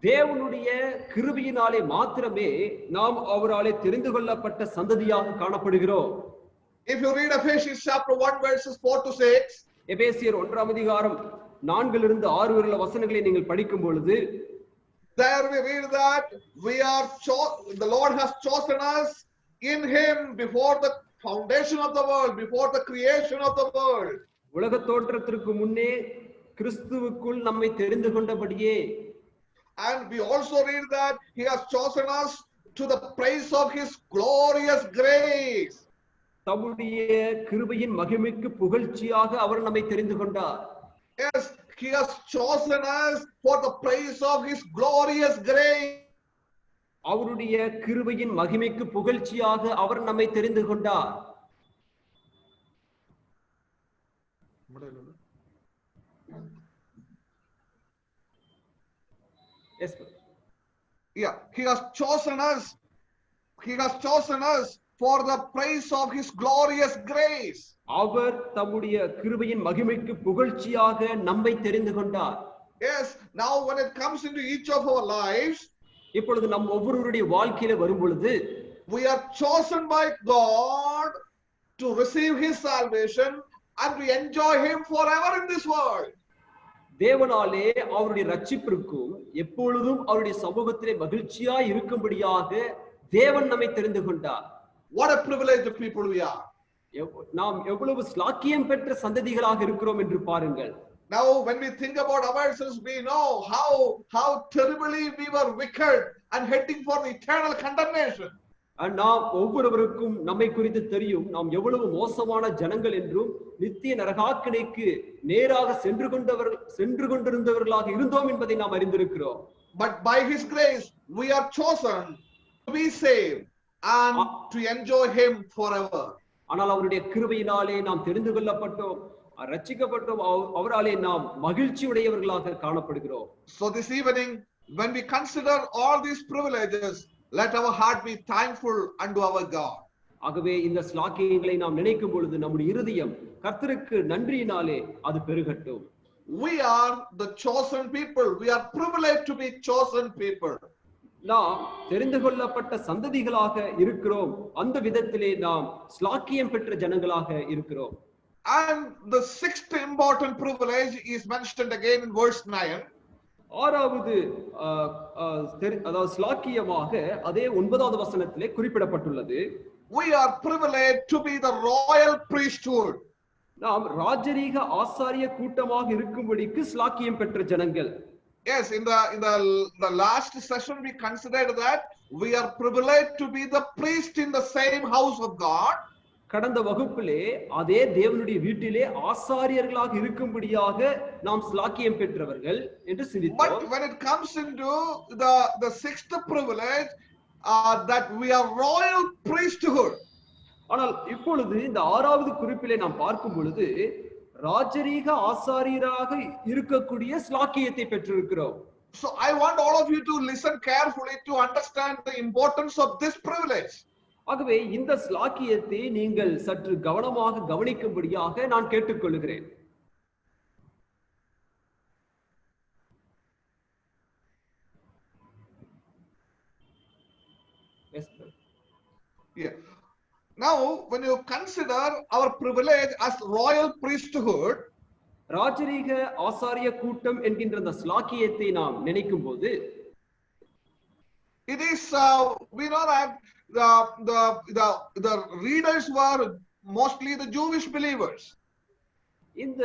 தேவனுடைய கிருபையினாலே மாத்திரமே நாம் அவராலே தெரிந்து கொள்ளப்பட்ட சந்ததியாக காணப்படுகிறோம். If you read Ephesians chapter 1 verses 4 to 6, எபேசியர் 1ஆம் அதிகாரம் 4லிருந்து 6 வரை வசனங்களை நீங்கள் படிக்கும் பொழுது, there we read that the Lord has chosen us in him before the foundation of the world, before the creation of the world. உலக தோற்றத்திற்கு முன்னே கிறிஸ்துவுக்குள் நம்மை தெரிந்து கொண்டபடியே, and we also read that he has chosen us to the praise of his glorious grace. தம்முடைய கிருபையின் மகிமைக்கு புகழ்ச்சியாக அவர் நம்மை தெரிந்து கொண்டார். Yes, he has chosen us for the praise of his glorious grace. அவருடைய கிருபையின் மகிமைக்கு புகழ்ச்சியாக அவர் நம்மை தெரிந்து கொண்டார். Yes, brother. Yeah, he has chosen us. He has chosen us for the praise of his glorious grace. அவர் தம்முடைய கிருபையின் மகிமைக்கு புகழ்ச்சியாக நம்மை தெரிந்து கொண்டார். Yes, now when it comes into each of our lives, இப்பொழுது நம் ஒவ்வொருவருடைய வாழ்க்கையில வரும் பொழுது we are chosen by God to receive his salvation and to enjoy him forever in this world. தேவனாலே அவருடைய ரட்சிப்பிற்கும் எப்பொழுதும் அவருடைய சமூகத்திலே மகிழ்ச்சியாய் இருக்கும்படியாக தேவன் நம்மை தெரிந்து கொண்டார். What a privileged people we are. நாம் எவ்வளவு ஸ்லாக்கியம் பெற்ற சந்ததிகளாக இருக்கிறோம் என்று பாருங்கள். Now when we think about ourselves, we know how terribly we were wicked and heading for the eternal condemnation. நாம் ஒவ்வொருவருக்கும் நம்மை குறித்து தெரியும், நாம் எவ்வளவு மோசமான ஜனங்கள் என்றும் நித்திய நரகாக்கினைக்கு நேராக சென்று கொண்டிருந்தவர்களாக இருந்தோம் என்பதை நாம் அறிந்திருக்கிறோம். But by his grace we are chosen to be saved and to enjoy him forever. ஆனால் அவருடைய கிருபையினாலே நாம் தெரிந்து கொள்ளப்பட்டோம், ரட்சிக்கப்பட்டோம், அவராலே நாம் மகிழ்ச்சி உடையவர்களாக காணப்படுகிறோம். So this evening when we consider all these privileges, let our heart be thankful unto our God. ஆகவே இந்த ஸ்லாக்கியங்களை நாம் நினைக்கும் பொழுது நம்முடைய இருதயம் கர்த்தருக்கு நன்றியினாலே அது பெருகட்டும். We are the chosen people. We are privileged to be chosen people. நாம் தெரிந்து கொள்ளப்பட்ட சந்ததிகளாக இருக்கிறோம். அந்த விதத்திலே நாம் ஸ்லாக்கியம் பெற்ற ஜனங்களாக இருக்கிறோம். And the sixth important privilege is mentioned again in verse 9. ஆறாவது அதாவது ஸ்லாக்கியமாக அதே 9வது வசனத்திலே குறிப்பிடப்பட்டுள்ளது. We are privileged to be the royal priesthood. நாம் ராஜரீக ஆசாரிய கூட்டமாக இருக்கும்படிக்கு ஸ்லாக்கியம் பெற்ற ஜனங்கள். Yes, in the last session we considered that we are privileged to be the priest in the same house of God. கடந்த வகுப்பிலே அதே தேவனுடைய வீட்டிலே ஆசாரியர்களாக இருக்கும்படியாக நாம் ஸ்லாக்கியம் பெற்றவர்கள் என்று சிந்தித்தோம். But when it comes into the sixth privilege, that we are royal priesthood. ஆனால் இப்பொழுது இந்த 6வது குறிப்பிலே நாம் பார்க்கும் பொழுது ராஜரீக ஆசாரியராக இருக்கக்கூடிய ஸ்லாக்கியத்தை பெற்றிருக்கிறோம். So I want all of you to listen carefully to understand the importance of this privilege. ஆகவே இந்த ஸ்லாக்கியத்தை நீங்கள் சற்று கவனமாக கவனிக்கும்படியாக நான் கேட்டுக்கொள்கிறேன். Yeah. Now when you consider our privilege as royal priesthood, ராஜரீக ஆசாரிய கூட்டம் என்கின்ற அந்த ஸ்லாக்கியத்தை நாம் நினைக்கும் போது it is we know that the readers were mostly the Jewish believers. இந்த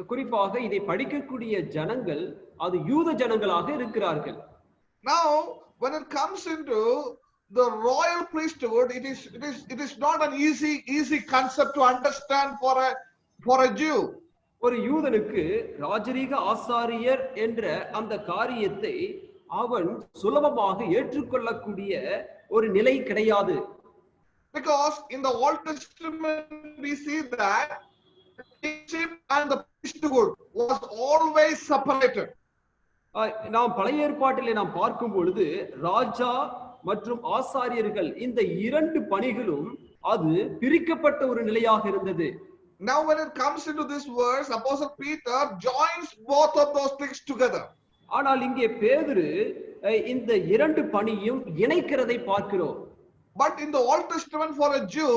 குறிப்பாக இதை படிக்கக்கூடிய ஜனங்கள் அது யூத ஜனங்களாக இருக்கிறார்கள். Now when it comes into the royal priesthood, it is not an easy concept to understand for a Jew. ஒரு யூதனுக்கு ராஜரீக ஆசாரியர் என்ற அந்த காரியத்தை அவன் சுலபமாக ஏற்றுக்கொள்ளக்கூடிய ஒரு நிலை கிடையாது. Because in the Old Testament we see that kingship and the priesthood was always separated. நாம் பழைய ஏற்பாட்டிலே நாம் பார்க்கும் பொழுது ராஜா மற்றும் ஆசாரியர்கள் இந்த 2 பணிகளும் அது பிரிக்கப்பட்ட ஒரு நிலையாக இருந்தது. Now when it comes into this verse, Apostle Peter joins both of those things together. ஆனால் இங்கே பேதுரு இந்த 2 பணியும் இணைக்கிறதை பார்க்கிறோம். But in the Old Testament for a Jew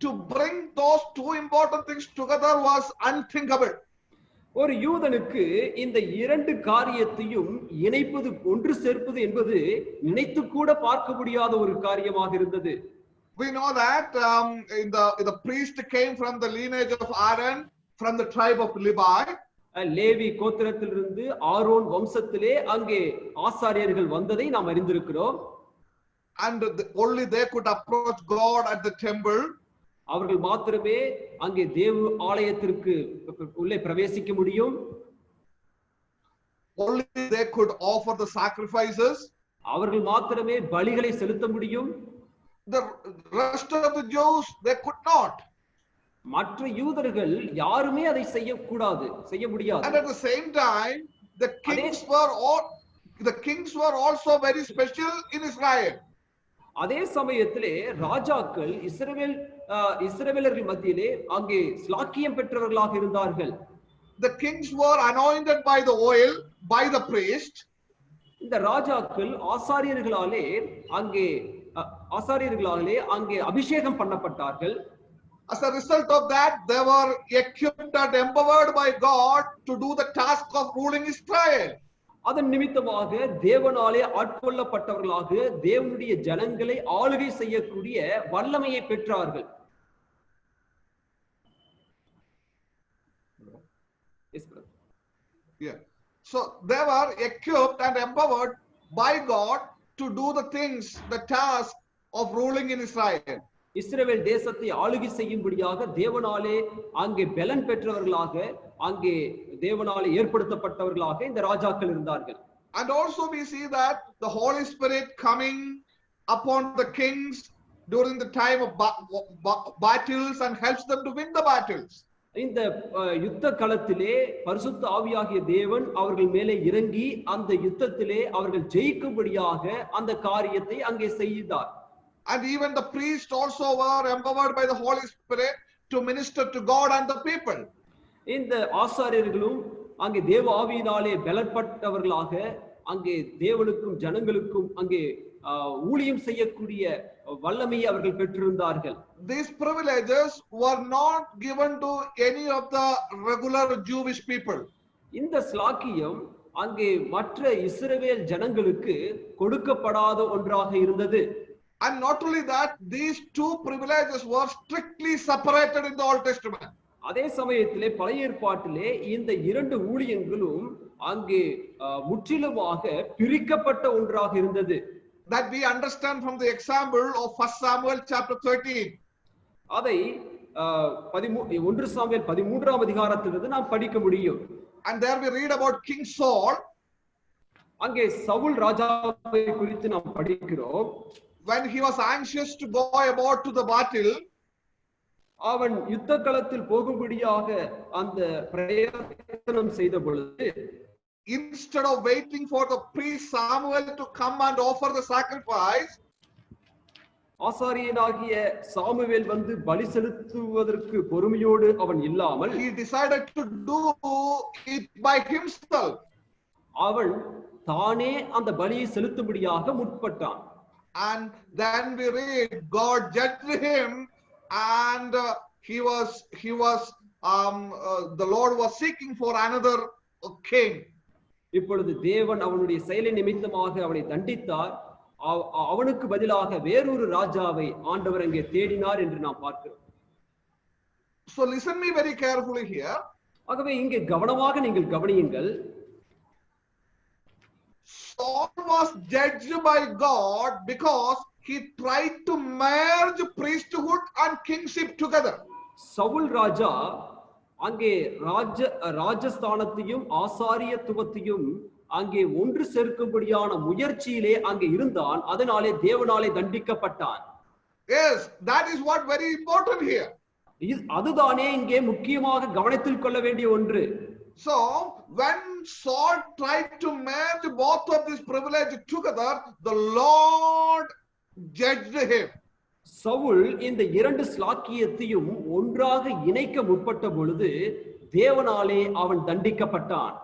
to bring those 2 important things together was unthinkable. ஒரு யூதனுக்கு இந்த 2 காரியத்தையும் இணைப்பது ஒன்று சேர்ப்பது என்பது நினைத்து கூட பார்க்க முடியாத ஒரு காரியமாக இருந்தது. We know that the priest came from the lineage of Aaron from the tribe of Levi. Levi கோத்திரத்திலிருந்து ஆரோன் வம்சத்திலே அங்கே ஆசாரியர்கள் வந்ததை நாம் அறிந்திருக்கிறோம். And only they could approach God at the temple. அவர்கள் மாத்திரமே அங்கே தேவ ஆலயத்திற்கு உள்ளே பிரவேசிக்க முடியும். Only they could offer the sacrifices. அவர்கள் மாத்திரமே பலிகளை செலுத்த முடியும். The rest of the Jews they could not. மற்ற யூதர்கள் யாருமே அதை செய்ய முடியாது. And at the same time the kings were all the kings were also very special in Israel. அதே சமயத்திலே ராஜாக்கள் இஸ்ரவேலர்கள் மத்தியிலே அங்கே ஸ்லாக்கியம் பெற்றவர்களாக இருந்தார்கள். The kings were anointed by the oil by the priest. இந்த ராஜாக்கள் ஆசாரியர்களாலே அங்கே அபிஷேகம் பண்ணப்பட்டார்கள். As a result of that, they were equipped and empowered by God to do the task of ruling Israel. அதன் நிமித்தமாக தேவனாலே ஆட்கொள்ளப்பட்டவர்களாக தேவனுடைய ஜனங்களை ஆளுகை செய்யக்கூடிய வல்லமையை பெற்றார்கள். Yeah. So they were equipped and empowered by God to do the things, the task of ruling in Israel. இஸ்ரவேல் தேசத்தை ஆளுகை செய்யும்படியாக தேவனாலே அங்கே பலன் பெற்றவர்களாக அங்கே தேவனாலே ஏற்படுத்தப்பட்டவர்களாக இந்த ராஜாக்கள் இருந்தார்கள். And also we see that the Holy Spirit coming upon the kings during the time of battles and helps them to win the battles. இந்த யுத்த களத்திலே பரிசுத்த ஆவியாகிய தேவன் அவர்கள் மேலே இறங்கி அந்த யுத்தத்திலே அவர்கள் ஜெயிக்கும்படியாக அந்த காரியத்தை அங்கே செய்தார். And even the priests also were empowered by the Holy Spirit to minister to God and the people. இந்த ஆசாரியர்களும் அங்கே தேவ ஆவியினாலே பலப்பட்டவர்களாக அங்கே தேவனுக்கும் ஜனங்களுக்கும் அங்கே ஊழியம் செய்யக்கூடிய வல்லமையை அவர்கள் பெற்றிருந்தார்கள். These privileges were not given to any of the regular Jewish people. இந்த ஸ்லாக்கியம் அங்கே மற்ற இஸ்ரவேல் ஜனங்களுக்கு கொடுக்கப்படாத ஒன்றாக இருந்தது. And not only that, these two privileges were strictly separated in the Old Testament. அதே சமயத்திலே பழைய ஏற்பாட்டிலே இந்த இரண்டு ஊழியங்களும் அங்கே முற்றிலுமாக பிரிக்கப்பட்ட ஒன்றாக இருந்தது. That we understand from the example of 1 Samuel chapter 13. அதை 1 சாமுவேல் 13ஆம் அதிகாரத்திலிருந்து நாம் படிக்க முடியும். And there we read about King Saul. அங்கே சவுல் ராஜாவை குறித்து நாம் படிக்கிறோம். When he was anxious to go about to the battle, அவன் யுத்த களத்தில் போகும்படியாக அந்த பிரயத்தனம் செய்த பொழுது, instead of waiting for the priest Samuel to come and offer the sacrifice, ஆசாரியனாகிய சாமுவேல் வந்து பலி செலுத்துவதற்கு பொறுமையோடு அவன் இல்லாமல் he decided to do it by himself. அவன் தானே அந்த பலியை செலுத்தும்படியாக முற்பட்டான். And then we read God judged him, and the Lord was seeking for another king. இப்பொழுது தேவன் அவனுடைய செயலை நிமித்தமாக அவனை தண்டித்தார். அவனுக்கு பதிலாக வேறொரு ராஜாவை ஆண்டவர் அங்கே தேடினார் என்று நாம் பார்க்கிறோம். So listen me very carefully here. ஆகவே இங்கே கவனமாக நீங்கள் கவனியுங்கள். Saul was judged by God because he tried to merge priesthood and kingship together. Saul ராஜா அங்கே ராஜஸ்தானத்தையும் ஆசாரியத்துவத்தையும் அங்கே ஒன்று சேர்க்கும்படியான முயற்சியிலே அங்கே இருந்தான். அதனாலே தேவனாலே தண்டிக்கப்பட்டான். Yes, that is what very important here. அதுதானே இங்கே முக்கியமாக கவனத்தில் கொள்ள வேண்டிய ஒன்று. So when Saul tried to merge both of these privileges together, the Lord judged him. Saul இந்த இரண்டு ஸ்லாக்கியத்தையும் ஒன்றாக இணைக்க முற்பட்ட பொழுது தேவனாலே அவன் தண்டிக்கப்பட்டான்.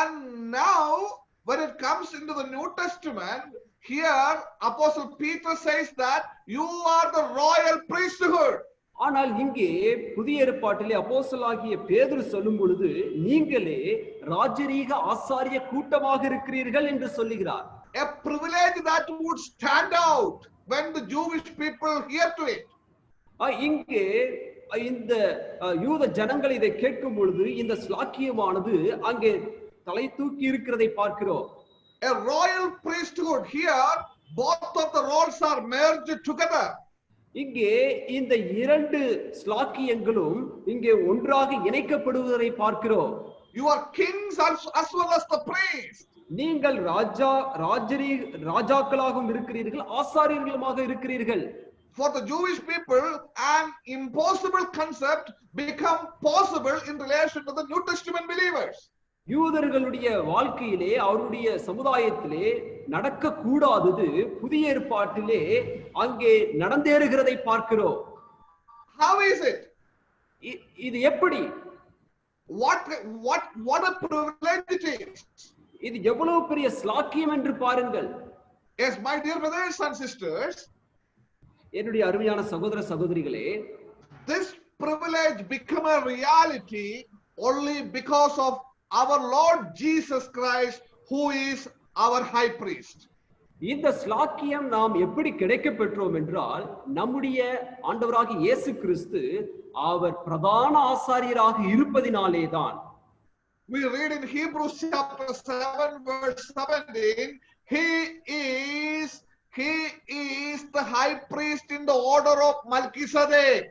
And now when it comes into the New Testament, here Apostle Peter says that you are the royal priesthood. ஆனால் இங்கே புதிய ஏற்பாட்டிலே அப்போஸ்தலனாகிய பேதுரு சொல்லும் பொழுது நீங்களே ராஜரீக ஆசாரிய கூட்டமாக இருக்கிறீர்கள் என்று சொல்லுகிறார். A privilege that would stand out when the Jewish people hear to it. இங்கே இந்த யூத ஜனங்கள் இதை கேட்கும் பொழுது இந்த ஸ்லாக்கியமானது அங்கே தலை தூக்கி இருக்கிறதை பார்க்கிறோம். A royal priesthood, here both of the roles are merged together. இங்கே இந்த இரண்டு ஸ்லாக்கியங்களும் இங்கே ஒன்றாக இணைக்கப்படுவதை பார்க்கிறோம். You are kings as well as the priests. நீங்கள் ராஜாக்களாகவும் இருக்கிறீர்கள், ஆசாரியர்களுமாக இருக்கிறீர்கள். For the Jewish people, an impossible concept become possible in relation to the New Testament believers. யூதர்களுடைய வாழ்க்கையிலே அவருடைய சமுதாயத்திலே நடக்க கூடாதது புதிய ஏற்பாட்டிலே அங்கே நடந்தேறுகிறதை பார்க்கிறோம். How is it? இது எப்படி? What a privilege it is. இது எவ்வளவு பெரிய ஸ்லாக்கியம் என்று பாருங்கள். Yes, my dear brothers and sisters, என்னுடைய அருமையான சகோதர சகோதரிகளே, this privilege become a reality only because of our Lord Jesus Christ, who is our high priest. இந்த ஸ்லாக்கியம் நாம் எப்படி கிடைக்க பெற்றோம் என்றால், நம்முடைய ஆண்டவராகிய இயேசு கிறிஸ்து அவர் பிரதான ஆசாரியராக இருப்பதினாலே தான். We read in Hebrews chapter 7 verse 17, he is the high priest in the order of Melchizedek.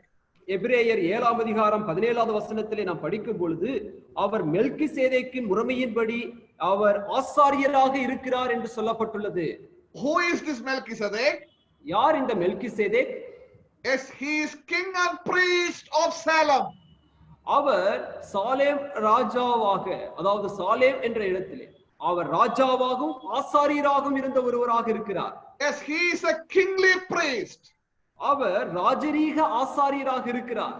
எபிரேயர் 7ஆம் அதிகாரம் 17வது வசனத்திலே நாம் படிக்கும் பொழுது, அவர் மெல்கிசேதேக்கின் முறைமையின்படி அவர் ஆசாரியராக இருக்கிறார் என்று சொல்லப்பட்டுள்ளது. Who is this Melchizedek? யார் இந்த Melchizedek? Yes, he is king and priest of Salem. அவர் சாலேம் ராஜாவாக, அதாவது சாலேம் என்ற இடத்திலே அவர் ராஜாவாகவும் ஆசாரியராகவும் இருந்த ஒருவராக இருக்கிறார். Yes, he is a kingly priest. அவர் ராஜரீக ஆசாரியராக இருக்கிறார்.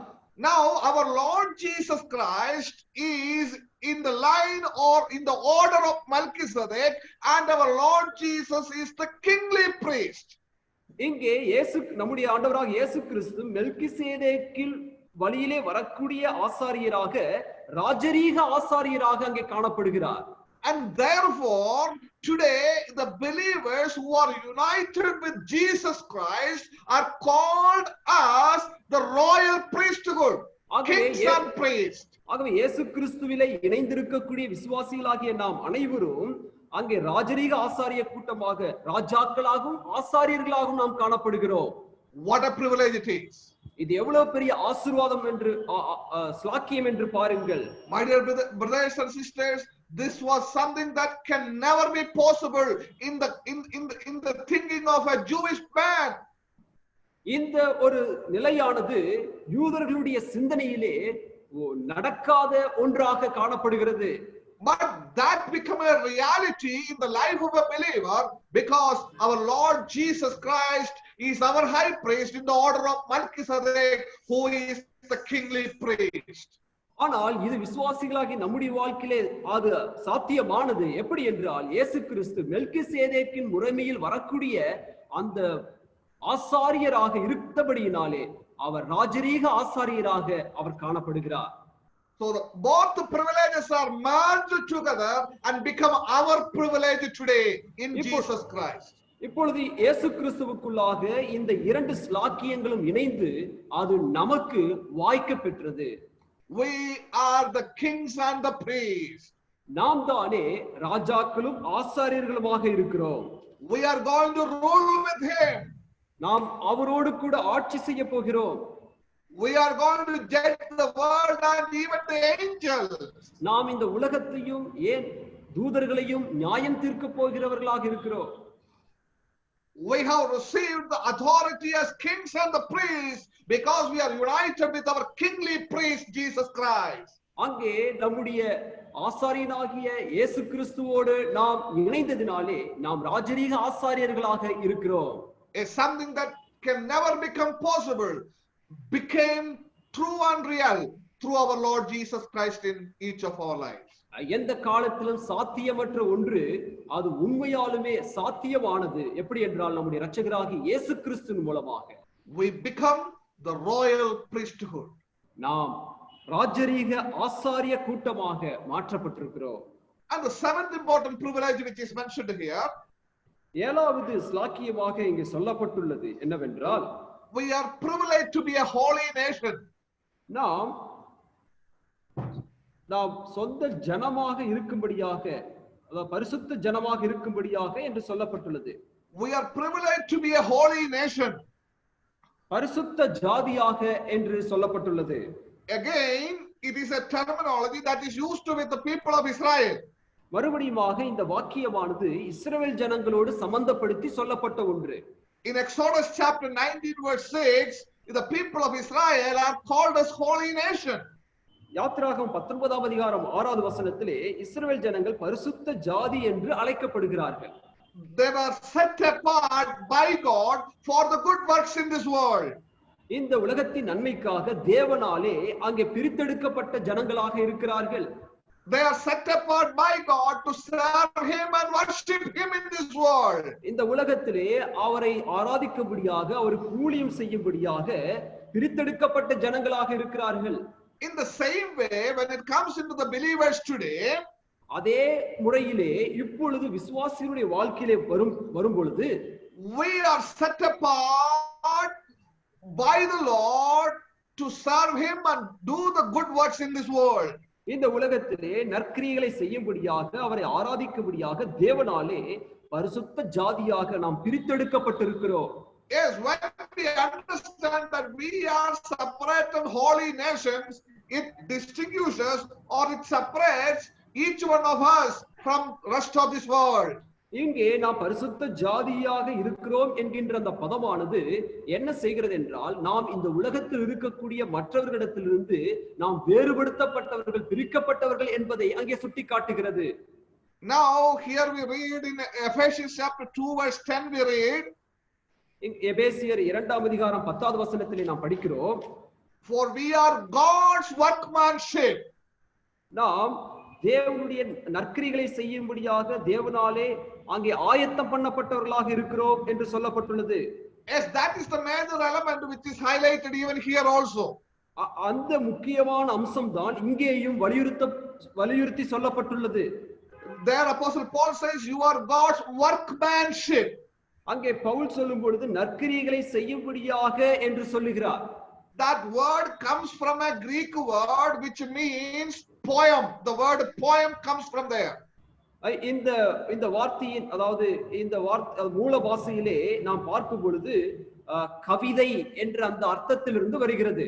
Now our Lord Jesus Christ is in the line or in the order of Melchizedek, and our Lord Jesus is the kingly priest. இங்கே நம்முடைய ஆண்டவராக இயேசு கிறிஸ்து மெல்கிசேதேக்கில் வழியிலே வரக்கூடிய ஆசாரியராக, ராஜரீக ஆசாரியராக அங்கே காணப்படுகிறார். And therefore today the believers who are united with Jesus Christ are called as the royal priesthood, kings and priests. ஆகவே இயேசு கிறிஸ்துவிலே இணைந்திருக்கக்கூடிய விசுவாசிகளாகிய நாம் அனைவரும் அங்கே ராஜரீக ஆசாரிய கூட்டமாக, ராஜாக்களாகவும் ஆசாரியர்களாகவும் நாம் காணப்படுகிறோம். What a privilege it is. இது எவ்வளவு பெரிய ஆசீர்வாதம் என்று, ஸ்லாக்கியம் என்று பாருங்கள். My dear brothers and sisters, this was something that can never be possible in the thinking of a Jewish man. இந்த ஒரு நிலையானது யூதர்களுடைய சிந்தனையிலே நடக்காத ஒன்றாக காணப்படுகிறது. But that become a reality in the life of a believer because our Lord Jesus Christ is our high priest in the order of Melchizedek, who is the kingly priest. ஆனால் இது விசுவாசிகளாகி நம்முடைய வாழ்க்கையிலே அது சாத்தியமானது எப்படி என்றால், இயேசு கிறிஸ்து மெல்கிசேதேக்கின் முறைமையில் வரக்கூடிய அந்த ஆசாரியராக இருந்தபடியினாலே அவர் ராஜரீக ஆசாரியராக அவர் காணப்படுகிறார். So both the privileges are merged together and become our privilege today in Jesus Christ. இப்பொழுது இயேசு கிறிஸ்துவுக்குள்ளாக இந்த இரண்டு ஸ்லாக்கியங்களும் இணைந்து அது நமக்கு வாய்க்க பெற்றது. We are the kings and the priests. நாம் தானே ராஜாக்களும் ஆசாரியர்களுமாக இருக்கிறோம். We are going to rule with him. நாம் அவரோடு கூட ஆட்சி செய்ய போகிறோம். We are going to judge the world and even the angels. நாம் இந்த உலகத்தையும் ஏன் தூதர்களையும் நியாயம் தீர்க்க போகிறவர்களாக இருக்கிறோம். We have received the authority as kings and the priests because we are united with our kingly priest Jesus Christ. அங்கே நம்முடைய ஆசாரியனாகிய இயேசு கிறிஸ்துவோடு நாம் இணைந்ததினாலே நாம் ராஜரீக ஆசாரியர்களாக இருக்கிறோம். Is something that can never become possible became true and real through our Lord Jesus Christ in each of our lives. எந்த காலத்திலும் சாத்தியமற்ற ஒன்று அது உண்மையாலுமே சாத்தியமானது எப்படி என்றால் நம்முடைய இரட்சகராகிய இயேசு கிறிஸ்துவின் மூலமாக. We become the royal priesthood. நாம் ராஜரீக ஆசாரிய கூட்டமாக மாற்றப்பட்டிருக்கிறோம். And the seventh important privilege which is mentioned here, ஏழாவது ஸ்லாக்கியமாக இங்கே சொல்லப்பட்டுள்ளது என்னவென்றால், we are privileged to be a holy nation. நாம் சொந்த ஜனமாக இருக்கும்படியாக, அதாவது பரிசுத்த ஜனமாக இருக்கும்படியாக என்று சொல்லப்பட்டுள்ளது. We are privileged to be a holy nation. பரிசுத்த ஜாதியாக என்று சொல்லப்பட்டுள்ளது. Again, it is a terminology that is used with the people of Israel. மறுபடியுமாக இந்த வாக்கியமானது இஸ்ரவேல் ஜனங்களோடு சம்பந்தப்படுத்தி சொல்லப்பட்ட ஒன்று. In Exodus chapter 19 verse 6, the people of Israel are called as holy nation. யாத்திராகமம் 19ஆம் அதிகாரம் 6வது வசனத்திலே இஸ்ரவேல் ஜனங்கள் பரிசுத்த ஜாதி என்று அழைக்கப்படுகிறார்கள். They were set apart by God for the good works in this world. இந்த உலகத்தின் நன்மைக்காக தேவனாலே அங்கே பிரித்தெடுக்கப்பட்ட ஜனங்களாக இருக்கிறார்கள். They are set apart by God to serve Him and worship Him in this world. இந்த உலகத்திலே அவரை ஆராதிக்கும்படியாக அவருக்கு ஊழியம் செய்யும்படியாக பிரித்தெடுக்கப்பட்ட ஜனங்களாக இருக்கிறார்கள். In the same way, when it comes into the believers today, அதே முறையிலே இப்பொழுது விசுவாசிகளுடைய வாழ்க்கையிலே வரும் பொழுது we are set apart by the Lord to serve Him and do the good works in this world. இந்த உலகத்திலே நற்கிரியைகளை செய்யும்படியாக அவரை ஆராதிக்கும்படியாக தேவனாலே பரிசுத்த ஜாதியாக நாம் பிரித்தெடுக்கப்பட்டிருக்கிறோம். Yes, when we understand that we are separate and holy nations, it distinguishes or it separates each one of us from rest of this world. இங்கே நாம் பரிசுத்த ஜாதியாக இருக்கிறோம் என்கின்ற அந்த பதமானது என்ன செய்கிறது என்றால், நாம் இந்த உலகத்தில் இருக்கக்கூடிய மற்றவர்களிடத்திலிருந்து நாம் வேறுபடுத்தப்பட்டவர்கள், பிரிக்கப்பட்டவர்கள் என்பதை அங்கே சுட்டி காட்டுகிறது. Now here we read in Ephesians chapter 2 verse 10 we read, எபேசியர் 2ஆம் அதிகாரம் 10வது வசனத்திலே நாம் படிக்கிறோம், for we are God's workmanship. நாம் தேவனுடைய நற்கிரிகளை செய்யும்படியாக தேவனாலே அங்கே ஆயத்தம் பண்ணப்பட்டவர்களாக இருக்கிறோம் என்று சொல்லப்பட்டுள்ளது. Yes, that is the major element which is highlighted even here also. அந்த முக்கியமான அம்சம் தான் இங்கேயும் வலியுறுத்தி சொல்லப்பட்டுள்ளது. There Apostle Paul says you are God's workmanship. அங்கே பவுல் சொல்லும் பொழுது நற்கிரியைகளை செய்யும்படியாக என்று சொல்லுகிறார். That word comes from a Greek word which means poem. The word poem comes from there. இந்த வார்த்தையின் அதாவது இந்த மூல பாஷையிலே நாம் பார்க்கும் பொழுது கவிதை என்ற அந்த அர்த்தத்திலிருந்து வருகிறது.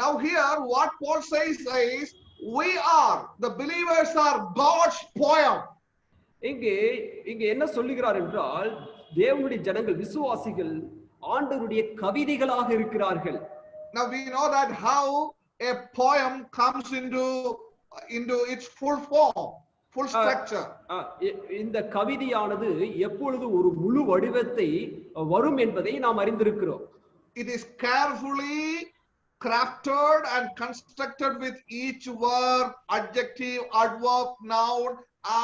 Now here what Paul says is we are, the believers are God's poem. இங்கே என்ன சொல்லுகிறார் என்றால், தேவனுடைய ஜனங்கள் விசுவாசிகள் ஆண்டவருடைய கவிதைகளாக இருக்கிறார்கள். Now we know that how a poem comes into its full form, full structure. இந்த கவிதையானது எப்பொழுது ஒரு முழு வடிவத்தை வரும் என்பதை நாம் அறிந்திருக்கிறோம். It is carefully crafted and constructed with each word, adjective, adverb, noun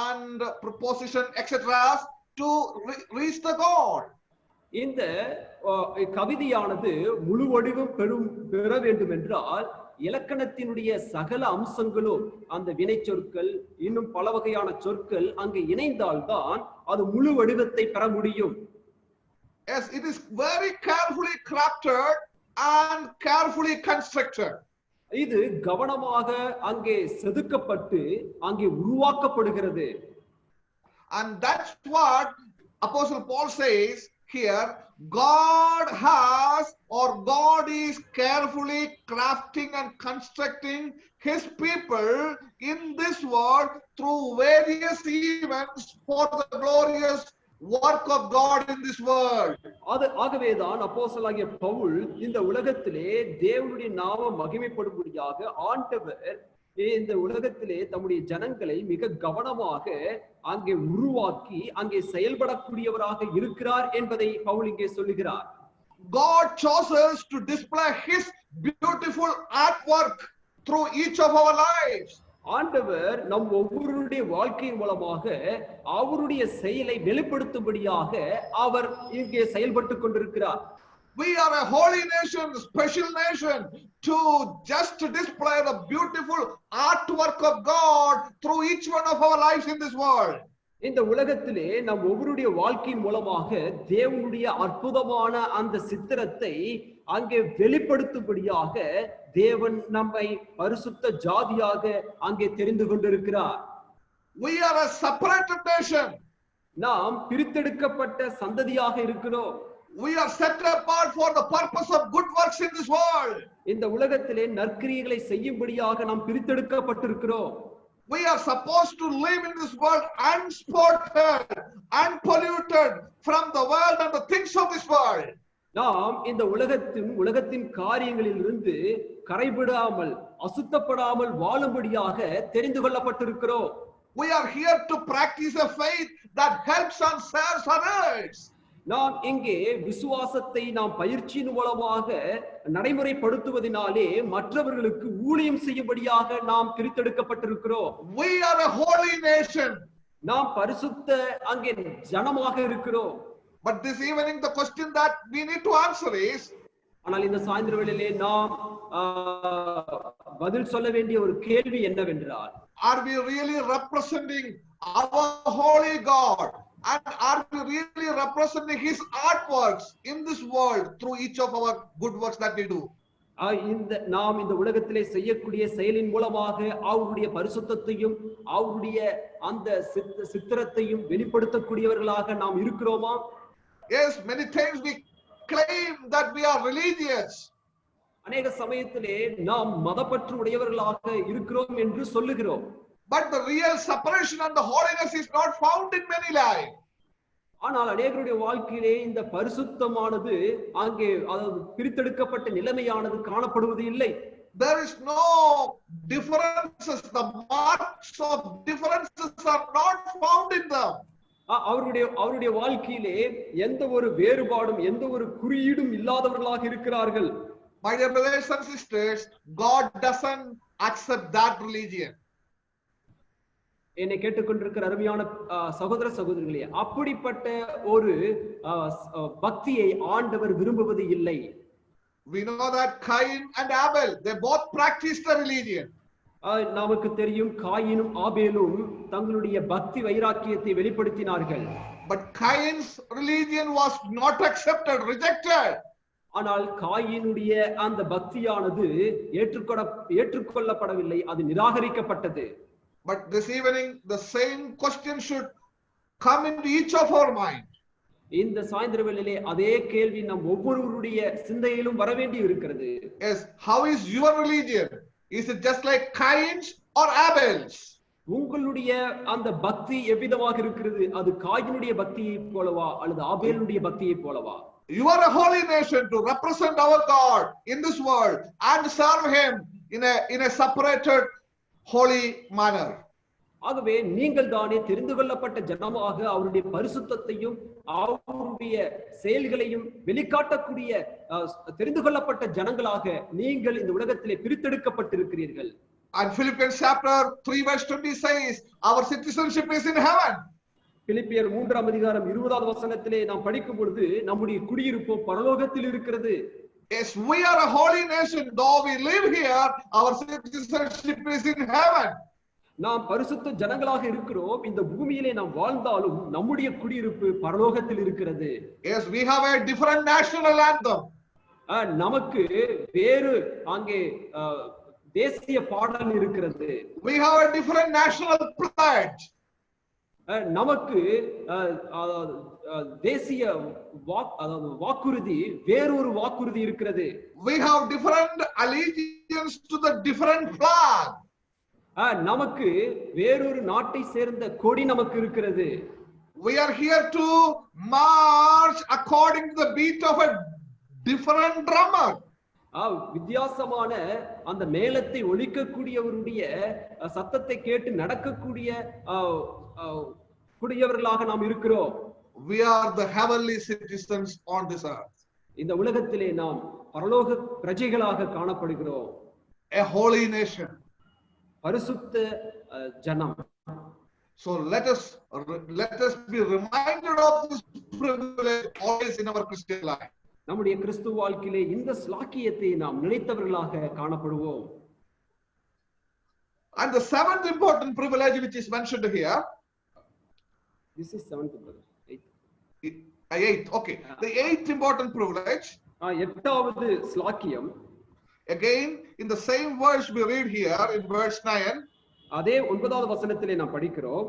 and preposition etc. to reach the goal. இந்த கவிதையானது முழு வடிவம் பெற வேண்டும் என்றால் இலக்கணத்தினுடைய சகல அம்சங்களும், அந்த வினை சொற்கள் இன்னும் பல வகையான சொற்கள் அங்கு இணைந்தால்தான் அது முழு வடிவத்தை பெற முடியும். Yes, it is very carefully crafted and carefully constructed. இது கவனமாக அங்கே செதுக்கப்பட்டு அங்கே உருவாக்கப்படுகிறது. And that's what Apostle Paul says here. God has, or God is carefully crafting and constructing His people in this world through various events for the glorious work of God in this world. ஆகவேதான் அப்போஸ்தலனாகிய பவுல் இந்த உலகத்திலே தேவனுடைய நாமம் மகிமைப்படும்படியாக ஆண்டவர் இந்த உலகத்திலே தம்முடைய ஜனங்களை மிக கவனமாக அங்கே உருவாக்கி அங்கே செயல்படக்கூடியவராக இருக்கிறார் என்பதை பவுல் இங்கே சொல்லுகிறார். God chose us to display His beautiful artwork through each of our lives. ஆண்டவர் நம் ஒவ்வொருடைய வாழ்க்கையின் மூலமாக அவருடைய செயலை வெளிப்படுத்தும்படியாக அவர் இங்கே செயல்பட்டு கொண்டிருக்கிறார். We are a holy nation, special nation, to just display the beautiful artwork of God through each one of our lives in this world. இந்த உலகத்திலே நம் ஒவ்வொருடைய வாழ்க்கையின் மூலமாக தேவனுடைய அற்புதமான அந்த சித்திரத்தை அங்கே வெளிப்படுத்தும்படியாக தேவன் நம்மை பரிசுத்த ஜாதியாக அங்கே தெரிந்து கொண்டிருக்கிறார். We are a separated nation. நாம் பிரித்தெடுக்கப்பட்ட சந்ததியாக இருக்கிறோம். We are set apart for the purpose of good works in this world. இந்த உலகத்திலே நற்கிரியைகளை செய்யும்படியாக நாம் பிரித்தெடுக்கப்பட்டிருக்கிறோம். We are supposed to live in this world unspotted, unpolluted from the world and the things of this world. நாம் இந்த உலகத்தின் காரியங்களிலிருந்து கரைபடாமல் அசுத்தப்படாமல் வாழும்படியாக தெரிந்து கொள்ளப்பட்டிருக்கிறோம். We are here to practice a faith that helps and serves others. நாம் இங்கே விசுவாசத்தை நாம் பயிற்சியின் மூலமாக நடைமுறைப்படுத்துவதனாலே மற்றவர்களுக்கு ஊழியம் செய்யும்படியாக நாம் பிரித்தெடுக்கப்பட்டிருக்கிறோம். We are a holy nation. நாம் பரிசுத்த அங்கே ஜனமாக இருக்கிறோம். But this evening the question that we need to answer is, ஆனால் இந்த சாயந்திர வேளையிலே நாம் பதில் சொல்ல வேண்டிய ஒரு கேள்வி என்னவென்றால், are we really representing our holy God, and are we really representing his artworks in this world through each of our good works that we do? நாம் இந்த உலகத்திலே செய்யக்கூடிய செயலின் மூலமாக அவருடைய பரிசுத்தத்தையும் அவருடைய அந்த சித்திரத்தையும் வெளிப்படுத்தக்கூடியவர்களாக நாம் இருக்கிறோமா? Yes, many times we claim that we are religious. அநேக சமயத்திலே நாம் மதப்பற்று உடையவர்களாக இருக்கிறோம் என்று சொல்லுகிறோம். But the real separation and the holiness is not found in many lives. ஆனால் அநேகருடைய வாழ்க்கையிலே இந்த பரிசுத்தமானது அங்கே அதாவது பிரித்தெடுக்கப்பட்ட நிலைமையானது காணப்படுவது இல்லை. There is no differences. The marks of differences are not found in them. அவருடைய வாழ்க்கையிலே எந்த ஒரு வேறுபாடும் எந்த ஒரு குறியீடும் இல்லாதவர்களாக இருக்கிறார்கள். My dear brothers and sisters, God doesn't accept that religion. என்னை கேட்டுக்கொண்டிருக்கிற அருமையான சகோதர சகோதரிகளே, அப்படிப்பட்ட ஒரு பக்தியை ஆண்டவர் விரும்புவது இல்லை. We know that Cain and Abel, they both practiced the religion. நமக்கு தெரியும் காயினும் ஆபேலும் தங்களுடைய பக்தி வைராக்கியத்தை வெளிப்படுத்தினார்கள். But Cain's religion was not accepted, rejected. ஆனால் காயினுடைய அந்த பக்தியானது ஏற்றுக்கொள்ளப்படவில்லை, அது நிராகரிக்கப்பட்டது. But this evening the same question should come into each of our mind. இந்த சாயந்திர வேளையிலே அதே கேள்வி நம் ஒவ்வொருவருடைய சிந்தையிலும் வர வேண்டி இருக்கிறது. Yes, how is your religion? Is it just like Cain's or Abel's? உங்களுடைய அந்த பக்தி எவ்விதமாக இருக்கிறது? அது காயினுடைய பக்தியை போலவா அல்லது ஆபேலுடைய பக்தியை போலவா? You are a holy nation to represent our God in this world and serve him in a separated holy manner. ஆகவே நீங்கள் தானே தெரிந்து கொள்ளப்பட்ட ஜனமாக அவருடைய பரிசுத்தத்தையும் அவருடைய செயல்களையும் வெளிக்காட்டக்கூடிய தெரிந்து கொள்ளப்பட்ட ஜனங்களாக நீங்கள் இந்த உலகத்திலே பிரித்தெடுக்கப்பட்டிருக்கிறீர்கள். And Philippians chapter 3 verse 20 says our citizenship is in heaven. பிலிப்பியர் 3ஆம் அதிகாரம் 20வது வசனத்திலே நாம் படிக்கும் பொழுது நம்முடைய குடியிருப்பு பரலோகத்தில் இருக்கிறது. Yes, we are a holy nation. Though we live here, our citizenship is in heaven. நாம் பரிசுத்த ஜனங்களாக இருக்கிறோம். இந்த பூமியிலே நாம் வாழ்ந்தாலும் நம்முடைய குடியிருப்பு பரலோகத்தில் இருக்கிறது. Yes, we have a different national anthem. நமக்கு வேறு அங்கே தேசிய பாடல் இருக்கிறது. We have a different national pledge. நமக்கு தேசிய வாக்குறுதி வேறொரு வாக்குறுதி இருக்கிறது. We have different allegiance to the different flag. நமக்கு வேறொரு நாட்டை சேர்ந்த கொடி நமக்கு இருக்கிறது. We are here to march according to the beat of a different drummer. வித்தியாசமான அந்த மேளத்தை ஒலிக்கக்கூடியவருடைய சத்தத்தை கேட்டு நடக்கக்கூடிய கூடியவர்களாக நாம் இருக்கிறோம். We are the heavenly citizens on this earth. இந்த உலகத்திலே நாம் பரலோக பிரஜைகளாக காணப்படுகிறோம். A holy nation. பரிசுத்த ஜனம். So let us be reminded of this privilege always in our Christian life. நம்முடைய கிறிஸ்துவ வாழ்க்கையிலே இந்த ஸ்லாக்கியத்தை நாம் நினைத்தவர்களாக காணப்படுவோம். And the seventh important privilege which is mentioned here. This is seventh, brother. Eighth. Okay. The eighth important privilege. எட்டாவது ஸ்லாக்கியம். Again, in the same verse we read here in verse 9. அதே 9வது வசனத்திலே நாம் படிக்கிறோம்.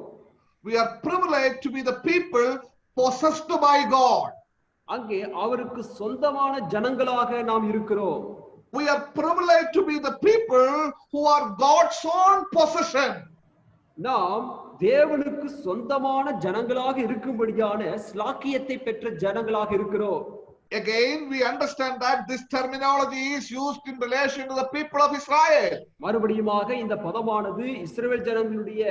We are privileged to be the people possessed by God. அங்கே அவருக்கு சொந்தமான ஜனங்களாக நாம் இருக்கிறோம். We are privileged to be the people who are God's own possession. நாம் தேவனுக்கு சொந்தமான ஜனங்களாக இருக்கும்படியான ஸ்லாக்கியத்தை பெற்ற ஜனங்களாக இருக்கிறோம். Again, we understand that this terminology is used in relation to the people of Israel. மறுபடியுமாக இந்த பதமானது இஸ்ரவேல் ஜனங்களுடைய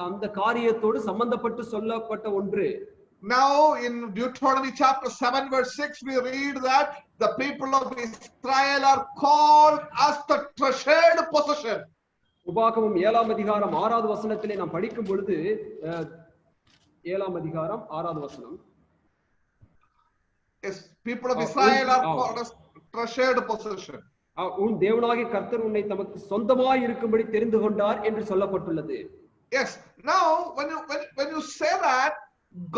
அந்த காரியத்தோடு சம்பந்தப்பட்டு சொல்லப்பட்ட ஒன்று. Now in Deuteronomy chapter 7 verse 6 we read that the people of Israel are called as the treasured possession. உபாகமம் 7ஆம் அதிகாரம் 6வது வசனத்திலே நாம் படிக்கும் பொழுது 7ஆம் அதிகாரம் 6வது வசனம், Yes, people of Israel are called as treasured possession. உன் தேவனாகிய கர்த்தர் உன்னை தமக்கு சொந்தமாய் இருக்கும்படி தெரிந்து கொண்டார் என்று சொல்லப்பட்டுள்ளது. Yes, now when you say that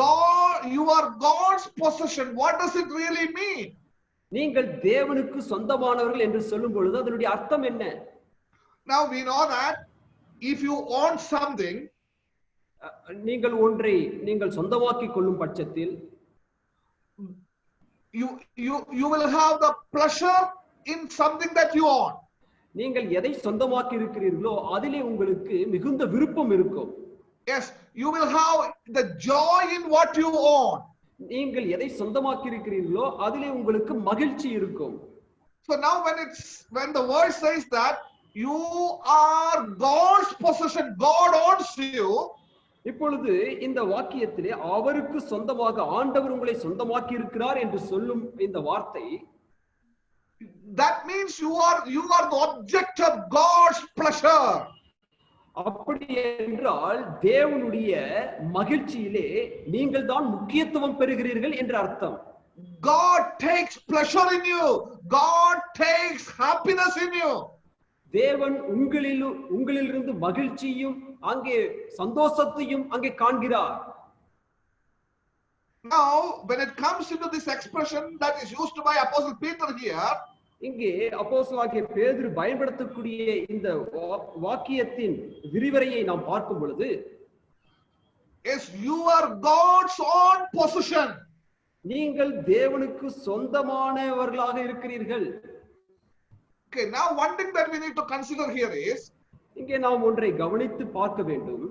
God, you are God's possession, what does it really mean? நீங்கள் தேவனுக்கு சொந்தமானவர்கள் என்று சொல்லும் பொழுது அதனுடைய அர்த்தம் என்ன? Now we know that if you own something, நீங்கள் ஒன்றை நீங்கள் சொந்தமாக்கிக் கொள்ளும் பட்சத்தில் you will have the pleasure in something that you own. நீங்கள் எதை சொந்தமாக்கி இருக்கிறீர்களோ அதிலே உங்களுக்கு மிகுந்த விருப்பம் இருக்கும். Yes, you will have the joy in what you own. நீங்கள் எதை சொந்தமாக்கி இருக்கிறீர்களோ அதிலே உங்களுக்கு மகிழ்ச்சி இருக்கும். So now when the word says that you are God's possession, God owns you, இப்பொழுது இந்த வாக்கியத்திலே அவருக்கு சொந்தமாக ஆண்டவர் உங்களை சொந்தமாக்கி இருக்கிறார் என்று சொல்லும் இந்த வார்த்தை, that means you are the object of God's pleasure. அப்படி என்றால் தேவனுடைய மகிழ்ச்சியிலே நீங்கள் தான் முக்கியத்துவம் பெறுகிறீர்கள் என்று அர்த்தம். God takes pleasure in you. God takes happiness in you. தேவன் உங்களிலிருந்து மகிழ்ச்சியும் அங்கே சந்தோஷத்தையும் அங்கே காண்கிறார். Now when it comes into this expression that is used by Apostle Peter here, இங்கே அப்போஸ்தலனாகிய பேதுரு பயன்படுத்தக்கூடிய இந்த வாக்கியத்தின் விரிவரையை நாம் பார்க்கும் பொழுது, yes, you are God's own possession. நீங்கள் தேவனுக்கு சொந்தமானவர்களாக இருக்கிறீர்கள். Okay, now one thing that we need to consider here is, இங்கே நாம் ஒன்றை கவனித்து பார்க்க வேண்டும்.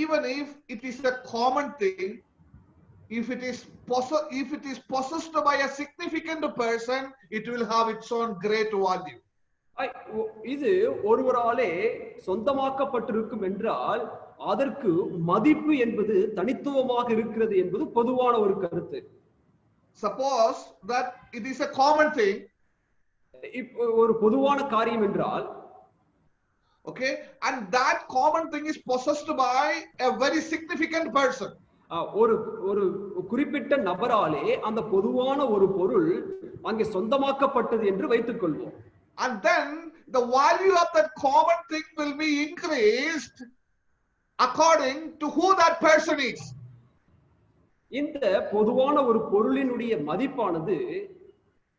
even if it is a common thing, if it is possessed by a significant person, it will have its own great value. இது ஒருவராலே சொந்தமாக்கப்பட்டிருக்கும் என்றால் அதற்கு மதிப்பு என்பது தனித்துவமாக இருக்கிறது என்பது பொதுவான ஒரு கருத்து. Suppose that it is a common thing, ஒரு பொதுவான காரியம் என்றால், okay, and that common thing is possessed by a very significant person. ஒரு குறிப்பிட்ட நபராலே அந்த பொதுவான ஒரு பொருள் அங்கே சொந்தமாக்கப்பட்டது என்று வைத்துக் கொள்வோம். And then the value of that common thing will be increased according to who that person is. இந்த பொதுவான ஒரு பொருளினுடைய மதிப்பானது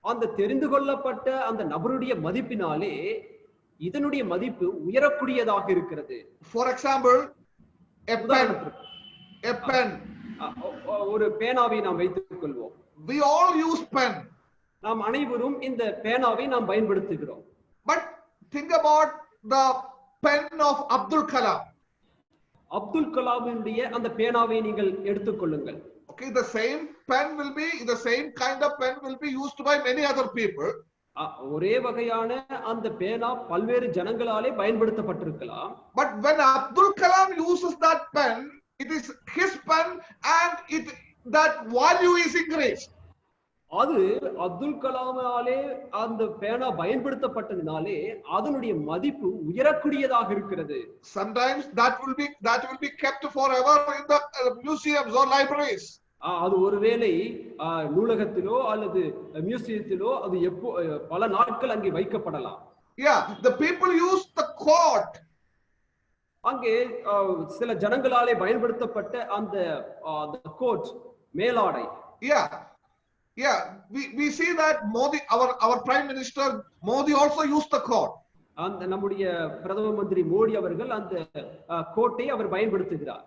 அந்த தெரிந்து கொள்ளப்பட்ட அந்த நபருடைய மதிப்பினாலே இதனுடைய மதிப்பு உயரக்கூடியதாக இருக்கிறது. For example, a pen. ஒரு பேனாவை நாம் வைத்துக் கொள்வோம். We all use pen. நாம் அனைவரும் இந்த பேனாவை நாம் பயன்படுத்துகிறோம். But think about the pen of Abdul Kalam. Abdul கலாமினுடைய அந்த பேனாவை நீங்கள் எடுத்துக்கொள்ளுங்கள். Okay, the same kind of pen will be used by many other people. ஒரே வகையான அந்த பேனா பல்வேறு ஜனங்களாலே பயன்படுத்தப்பட்டிருக்கலாம். But when Abdul Kalam uses that pen, it is his pen and that value is increased. அது அப்துல் கலாமாலே அந்த பேனா பயன்படுத்தப்பட்டதினாலே அதனுடைய மதிப்பு உயரக்கூடியதாக இருக்கிறது. Sometimes that will be kept forever in the museums or libraries. அது ஒருவேளை நூலகத்திலோ அல்லது மியூசியத்திலோ அது பல நாட்கள் அங்கே வைக்கப்படலாம். Yeah, the people use the coat. அங்கே சில ஜனங்களாலே பயன்படுத்தப்பட்ட அந்த கோட் மேலாடை. Yeah, we see that Modi, our prime minister Modi also used the coat. அந்த நம்முடைய பிரதம மந்திரி மோடி அவர்கள் அந்த கோட்டை அவர் பயன்படுத்துகிறார்.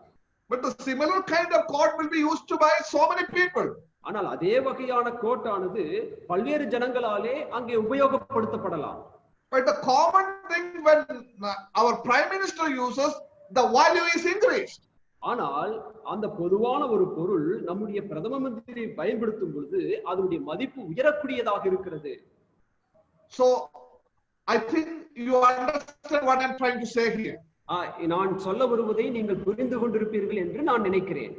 But the similar kind of coat will be used by so many people. ஆனால் அதே வகையான கோட்டானது பல்வேறு ஜனங்களாலே அங்கே உபயோகப்படுத்தப்படலாம். But the common thing when our prime minister uses, the value is increased. ஆனால் அந்த பொதுவான ஒரு பொருள் நம்முடைய பிரதம மந்திரி பயன்படுத்தும் பொழுது அதனுடைய மதிப்பு உயரக்கூடியதாக இருக்கிறது. So I think you understand what I'm trying to say here. நான் சொல்ல வருவதை நீங்கள் புரிந்து கொண்டிருப்பீர்கள் என்று நான் நினைக்கிறேன்.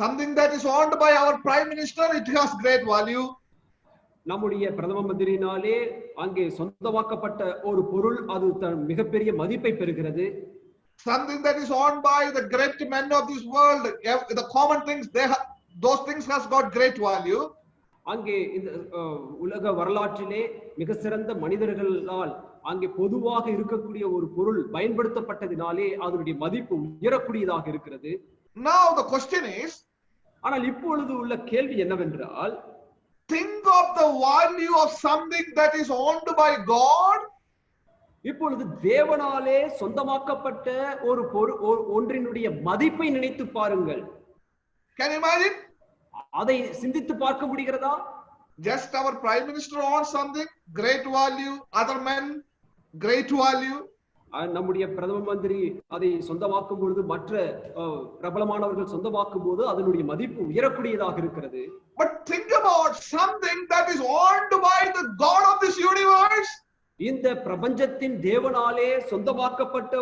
Something that is owned by our prime minister, it has great value. நம்முடைய பிரதம மந்திரியினாலே அங்கே சொந்தமாக்கப்பட்ட ஒரு பொருள் அது மிகப்பெரிய மதிப்பை பெறுகிறது. Something that is owned by the great men of this world, the common things, those things has got great value. அங்கே இந்த உலக வரலாற்றிலே மிக சிறந்த மனிதர்களால் அங்கே பொதுவாக இருக்கக்கூடிய ஒரு பொருள் பயன்படுத்தப்பட்டதினாலே அதனுடைய மதிப்பு உயரக்கூடியதாக இருக்கிறது. Now the question is, ஆனால் இப்பொழுது உள்ள கேள்வி என்னவென்றால், think of the value of something that is owned by God. இப்பொழுது தேவனாலே சொந்தமாக்கப்பட்ட ஒரு ஒன்றினுடைய மதிப்பை நினைத்து பாருங்கள். Can you imagine? அதை சிந்தித்து பார்க்க முடிகிறதா? Just our prime minister owns something, great value, other men, great value. நம்முடைய பிரதம மந்திரி அதை சொந்தமாக்கும் பொழுது மற்ற பிரபலமானவர்கள் சொந்தமாக்கும் போது அதனுடைய மதிப்பு உயரக்கூடியதாக இருக்கிறது. But think about something that is owned by the God of this universe. இந்த பிரபஞ்சத்தின் தேவனாலே சொந்தமாக்கப்பட்ட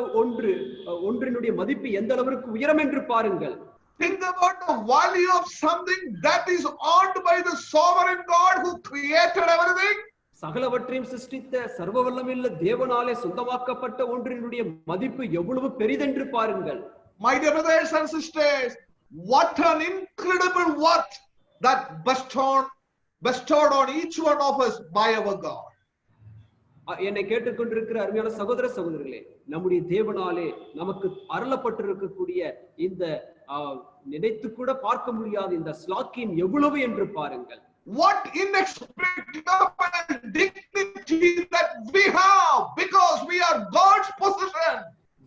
ஒன்றினுடைய மதிப்பு எந்த அளவிற்கு உயரம் என்று பாருங்கள். Think about the value of something that is owned by the sovereign God who created everything. சகலவற்றையும் சிருஷ்டித்த சர்வ வல்லமையுள்ள தேவனாலே சொந்தமாக்கப்பட்ட ஒன்றினுடைய மதிப்பு எவ்வளவு பெரிதென்று பாருங்கள். My dear brothers and sisters, what an incredible worth that bestowed on each one of us by our God. என்னை கேட்டுக்கொண்டிருக்கிற அருமையான சகோதர சகோதரிகளே, நம்முடைய தேவனாலே நமக்கு அருளப்பட்டிருக்கக்கூடிய இந்த நினைத்து கூட பார்க்க முடியாத இந்த ஸ்லாக்கியம் எவ்வளவு என்று பாருங்கள். What inexplicable dignity that we have because we are God's possession.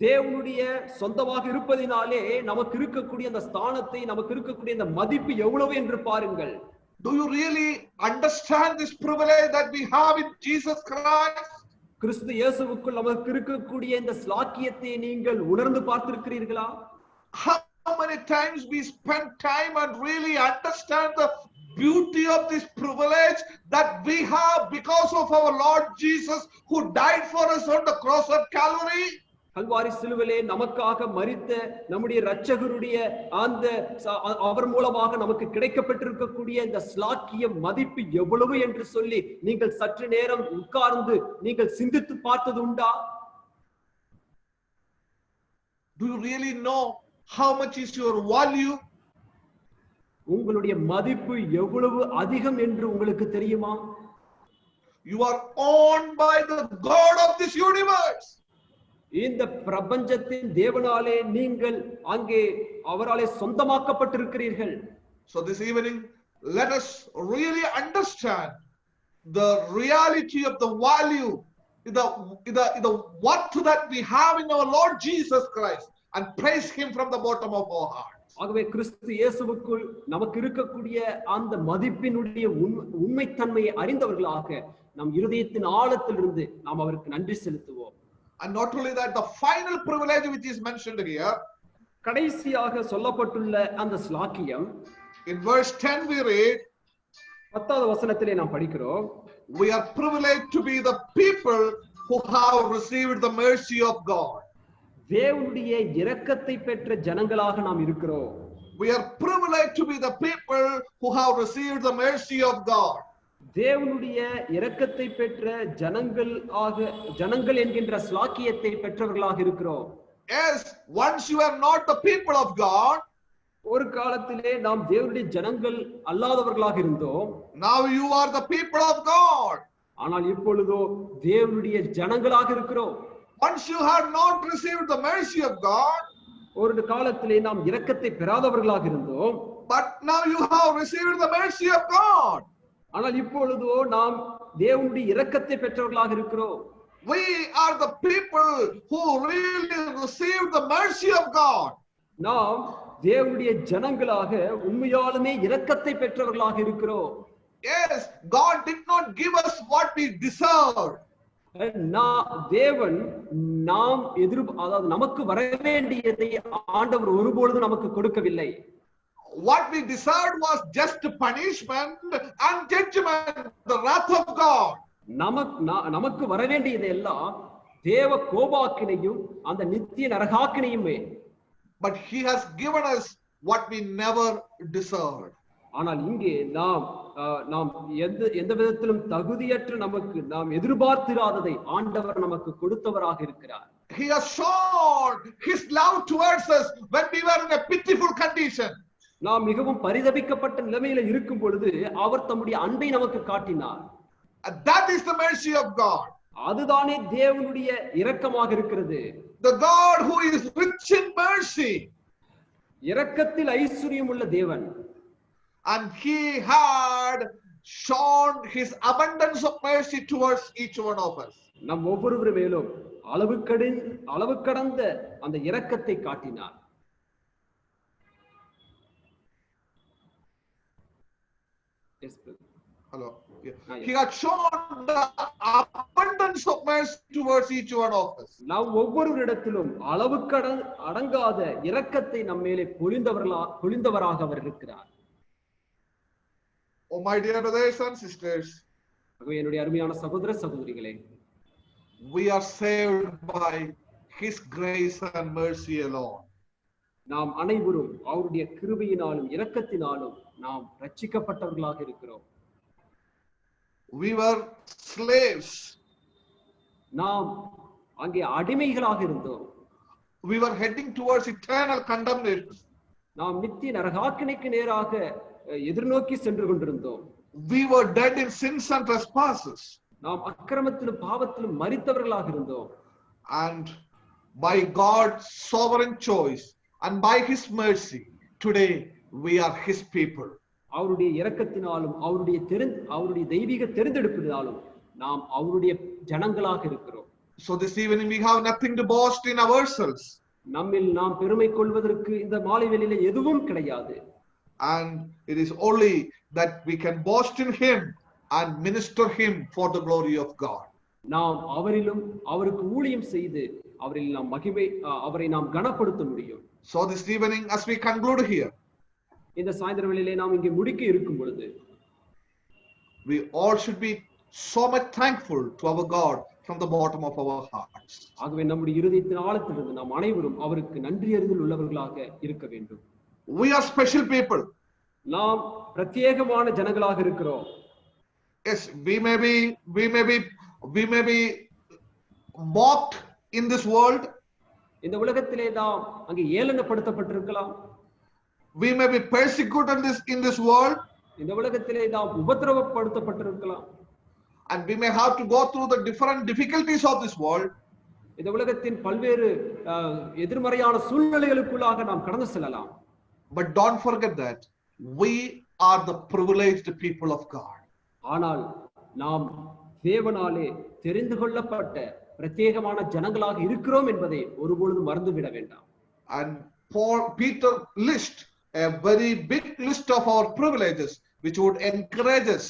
தேவனுடைய சொந்தமாக இருப்பதினாலே நமக்கு இருக்கக்கூடிய அந்த ஸ்தானத்தை, நமக்கு இருக்கக்கூடிய அந்த மதிப்பு எவ்வளவு என்று பாருங்கள். Do you really understand this privilege that we have in Jesus Christ? கிறிஸ்து இயேசுவுக்குள் நமக்கு இருக்கக்கூடிய இந்த ஸ்லாக்கியத்தை நீங்கள் உணர்ந்து பார்த்திருக்கிறீர்களா? How many times we spend time and really understand the beauty of this privilege that we have because of our Lord Jesus who died for us on the cross of Calvary? Kalvari சிலுவையிலே நமக்காக மரித்த நம்முடைய இரட்சகருடைய அந்த அவர் மூலமாக நமக்கு கிடைக்கப்பட்டிருக்கக்கூடிய இந்த ஸ்லாக்கிய மதிப்பு எவ்வளவு என்று சொல்லி நீங்கள் சற்று நேரம் உட்கார்ந்து நீங்கள் சிந்தித்து பார்த்தது உண்டா? Do you really know how much is your value? உங்களுடைய மதிப்பு எவ்வளவு அதிகம் என்று உங்களுக்கு தெரியுமா? You are owned by the God of this universe. இந்த பிரபஞ்சத்தின் தேவனாலே நீங்கள் அங்கே அவராலே சொந்தமாக்கப்பட்டிருக்கிறீர்கள். So this evening let us really understand the reality of the value, the worth that we have in our Lord Jesus Christ and praise him from the bottom of our heart. ஆகவே கிறிஸ்து இயேசுவுக்குள் நமக்கு இருக்கக்கூடிய அந்த மதிப்பினுடைய உண்மைத்தன்மையை அறிந்தவர்களாக நம் இருதயத்தின் ஆழத்திலிருந்து நாம் அவருக்கு நன்றி செலுத்துவோம். And not only that, the final privilege which is mentioned here, கடைசியாக சொல்லப்பட்டுள்ள அந்த ஸ்லாக்கியம், in verse 10 we read, 10வது வசனத்திலே நாம் படிக்கிறோம், we are privileged to be the people who have received the mercy of God. தேவனுடைய இரக்கத்தை பெற்ற ஜனங்களாக நாம் இருக்கிறோம். We are privileged to be the people who have received the mercy of God. தேவனுடைய இரக்கத்தை பெற்ற ஜனங்கள் என்கின்ற ஸ்லாக்கியத்தை பெற்றவர்களாக இருக்கிறோம். Yes, once you are not the people of God, ஒரு காலத்திலே நாம் தேவனுடைய ஜனங்கள் அல்லாதவர்களாக இருந்தோம். Now you are the people of God. ஆனால் இப்பொழுதோ தேவனுடைய ஜனங்களாக இருக்கிறோம். Once you had not received the mercy of God, ஒரு காலத்திலே நாம் இரக்கத்தை பெறாதவர்களாக இருந்தோம். But now you have received the mercy of God. ஆனால் இப்பொழுதோ நாம் தேவனுடைய இரக்கத்தை பெற்றவர்களாக இருக்கிறோம். We are the people who really received the mercy of God. நாம் தேவனுடைய ஜனங்களாக உண்மையாலுமே இரக்கத்தை பெற்றவர்களாக இருக்கிறோம். Yes, God did not give us what we deserved. தேவன் நாம் அதாவது நமக்கு வர வேண்டியதை ஆண்டவர் ஒருபொழுதும் நமக்கு கொடுக்கவில்லை. What we deserved was just punishment and judgment, the wrath of God. நமக்கு வர வேண்டியது எல்லாம் தேவ கோபாக்கினையும் அந்த நித்திய நரகாக்கினையுமே. But he has given us what we never deserved. ஆனால் இங்கே நாம் எந்த விதத்திலும் தகுதியற்ற நமக்கு நாம் எதிர்பார்த்திராததை ஆண்டவர் நமக்கு கொடுத்தவராக இருக்கிறார். He has shown his love towards us when we were in a pitiful condition. நாம் மிகவும் பரிதபிக்கப்பட்ட நிலைமையில இருக்கும் பொழுது அவர் தம்முடைய அன்பை நமக்கு காட்டினார். And that is the mercy of God. அதுதானே தேவனுடைய இரக்கமாக இருக்கிறது. The God who is rich in mercy. இரக்கத்தில் ஐஸ்வர்யம் உள்ள தேவன். And he had shown his abundance of mercy towards each one of us. நம் ஒவ்வொருவர் மேலும் அளவு கடந்த அந்த இரக்கத்தை காட்டினார். Hello. Yeah. He had shown the abundance of mercy towards each one of us. நாம் ஒவ்வொருவரிடத்திலும் அடங்காத இரக்கத்தை நம் மேலே பொழிந்தவராக அவர் இருக்கிறார். Oh my dear brothers and sisters, என்னுடைய அருமையான சகோதர சகோதரிகளே, we are saved by his grace and mercy alone. நாம் அனைவரும் அவருடைய கிருபையினாலும் இரக்கத்தினாலும் நாம் ரட்சிக்கப்பட்டவர்களாக இருக்கிறோம். We were slaves. நாம் அங்கே அடிமைகளாக இருந்தோம். We were heading towards eternal condemnation. நாம் நித்திய நரகாக்கினைக்கு நேராக எதிர்நோக்கி சென்று கொண்டிருந்தோம். We were dead in sins and trespasses. நாம் அக்கிரமத்திலும் பாவத்திலும் மரித்தவர்களாக இருந்தோம். And by God's sovereign choice and by his mercy, today we are his people. அவருடைய இரக்கத்தினாலும் அவருடைய தெய்வீக தெரிந்தெடுப்பினாலும் நாம் அவருடைய ஜனங்களாக இருக்கிறோம். So this evening we have nothing to boast in ourselves. நம்மில் நாம் பெருமை கொள்வதற்கு இந்த மாலை வேளையிலே எதுவும் கிடையாது. And it is only that we can boast in him and minister him for the glory of God. நாம் அவரிலும் அவருக்கு ஊழியம் செய்து அவரை நாம் கனப்படுத்த முடியும். So this evening as we conclude here, இந்த சாயந்தர வேளையிலே நாம் இங்கே முடிக்க இருக்கும் பொழுது we all should be so much thankful to our God from the bottom of our hearts. ஆகவே நம்முடைய இருதயத்தின் ஆழத்திலிருந்து நாம் அனைவரும் அவருக்கு நன்றியறிதல் உள்ளவர்களாக இருக்க வேண்டும். We are special people. நாம் பிரத்யேகமான ஜனங்களாக இருக்கிறோம். Yes, we may be mocked in this world. இந்த உலகத்திலே நாம் அங்கே ஏளனப்படுத்தப்பட்டிருக்கலாம். We may be persecuted in this world. இந்த உலகத்திலே நாம் உபத்திரவப்படுத்தப்பட்டிருக்கலாம். And we may have to go through the different difficulties of this world. இந்த உலகத்தின் பல்வேறு எதிர்மறையான சூழ்நிலைகளுக்குள்ளாக நாம் கடந்து செல்லலாம். But don't forget that we are the privileged people of God. ஆனால் நாம் தேவனாலே தெரிந்து கொள்ளப்பட்ட பிரத்யேகமான ஜனங்களாக இருக்கிறோம் என்பதை ஒருபொழுதும் மறந்துவிட வேண்டாம். And Peter lists a very big list of our privileges which would encourage us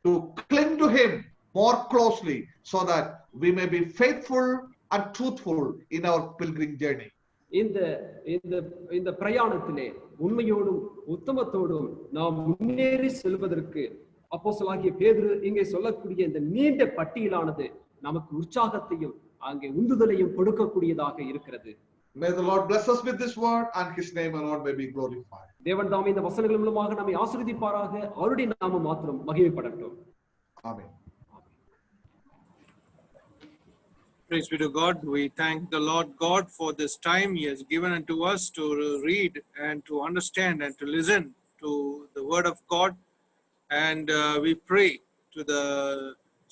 to cling to him more closely so that we may be faithful and truthful in our pilgrim journey. இந்த பிரயாணத்திலே உண்மையோடும் உத்தமத்தோடும் நாம் முன்னேறி செல்வதற்கு அப்போஸ்தலனாகிய பேதுரு இங்கே சொல்லக்கூடிய இந்த நீண்ட பட்டியலானது நமக்கு உற்சாகத்தையும் அங்கே உந்துதலையும் கொடுக்கக்கூடியதாக இருக்கிறது. May the Lord bless us with this word and his name alone may be glorified. தேவன் தாமே இந்த வசனங்கள் மூலமாக நம்மை ஆசீர்வதிப்பாராக. அவருடைய நாமம் மாத்திரம் மகிமைப்படட்டும். Amen. Praise be to God. We thank the Lord God for this time he has given unto us to read and to understand and to listen to the word of God. And we pray to the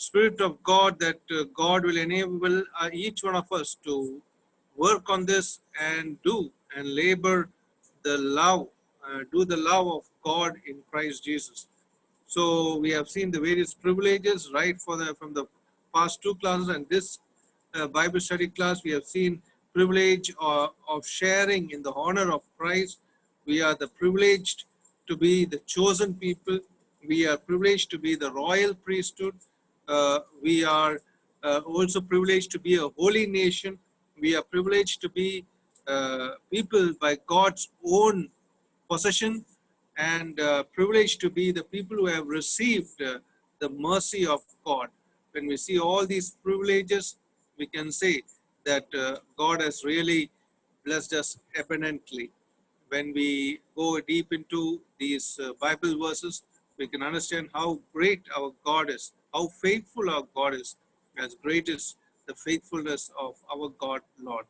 Spirit of God that God will enable each one of us to work on this and do and labor the love, do the love of God in Christ Jesus. So we have seen the various privileges right from the past two classes, and this Bible study class we have seen privilege of sharing in the honor of Christ. We are the privileged to be the chosen people. We are privileged to be the royal priesthood. We are also privileged to be a holy nation. We are privileged to be people by God's own possession, and privileged to be the people who have received the mercy of God. When we see all these privileges, we can say that God has really blessed us abundantly. When we go deep into these Bible verses, we can understand how great our God is, how faithful our God is, as great is the faithfulness of our God, Lord.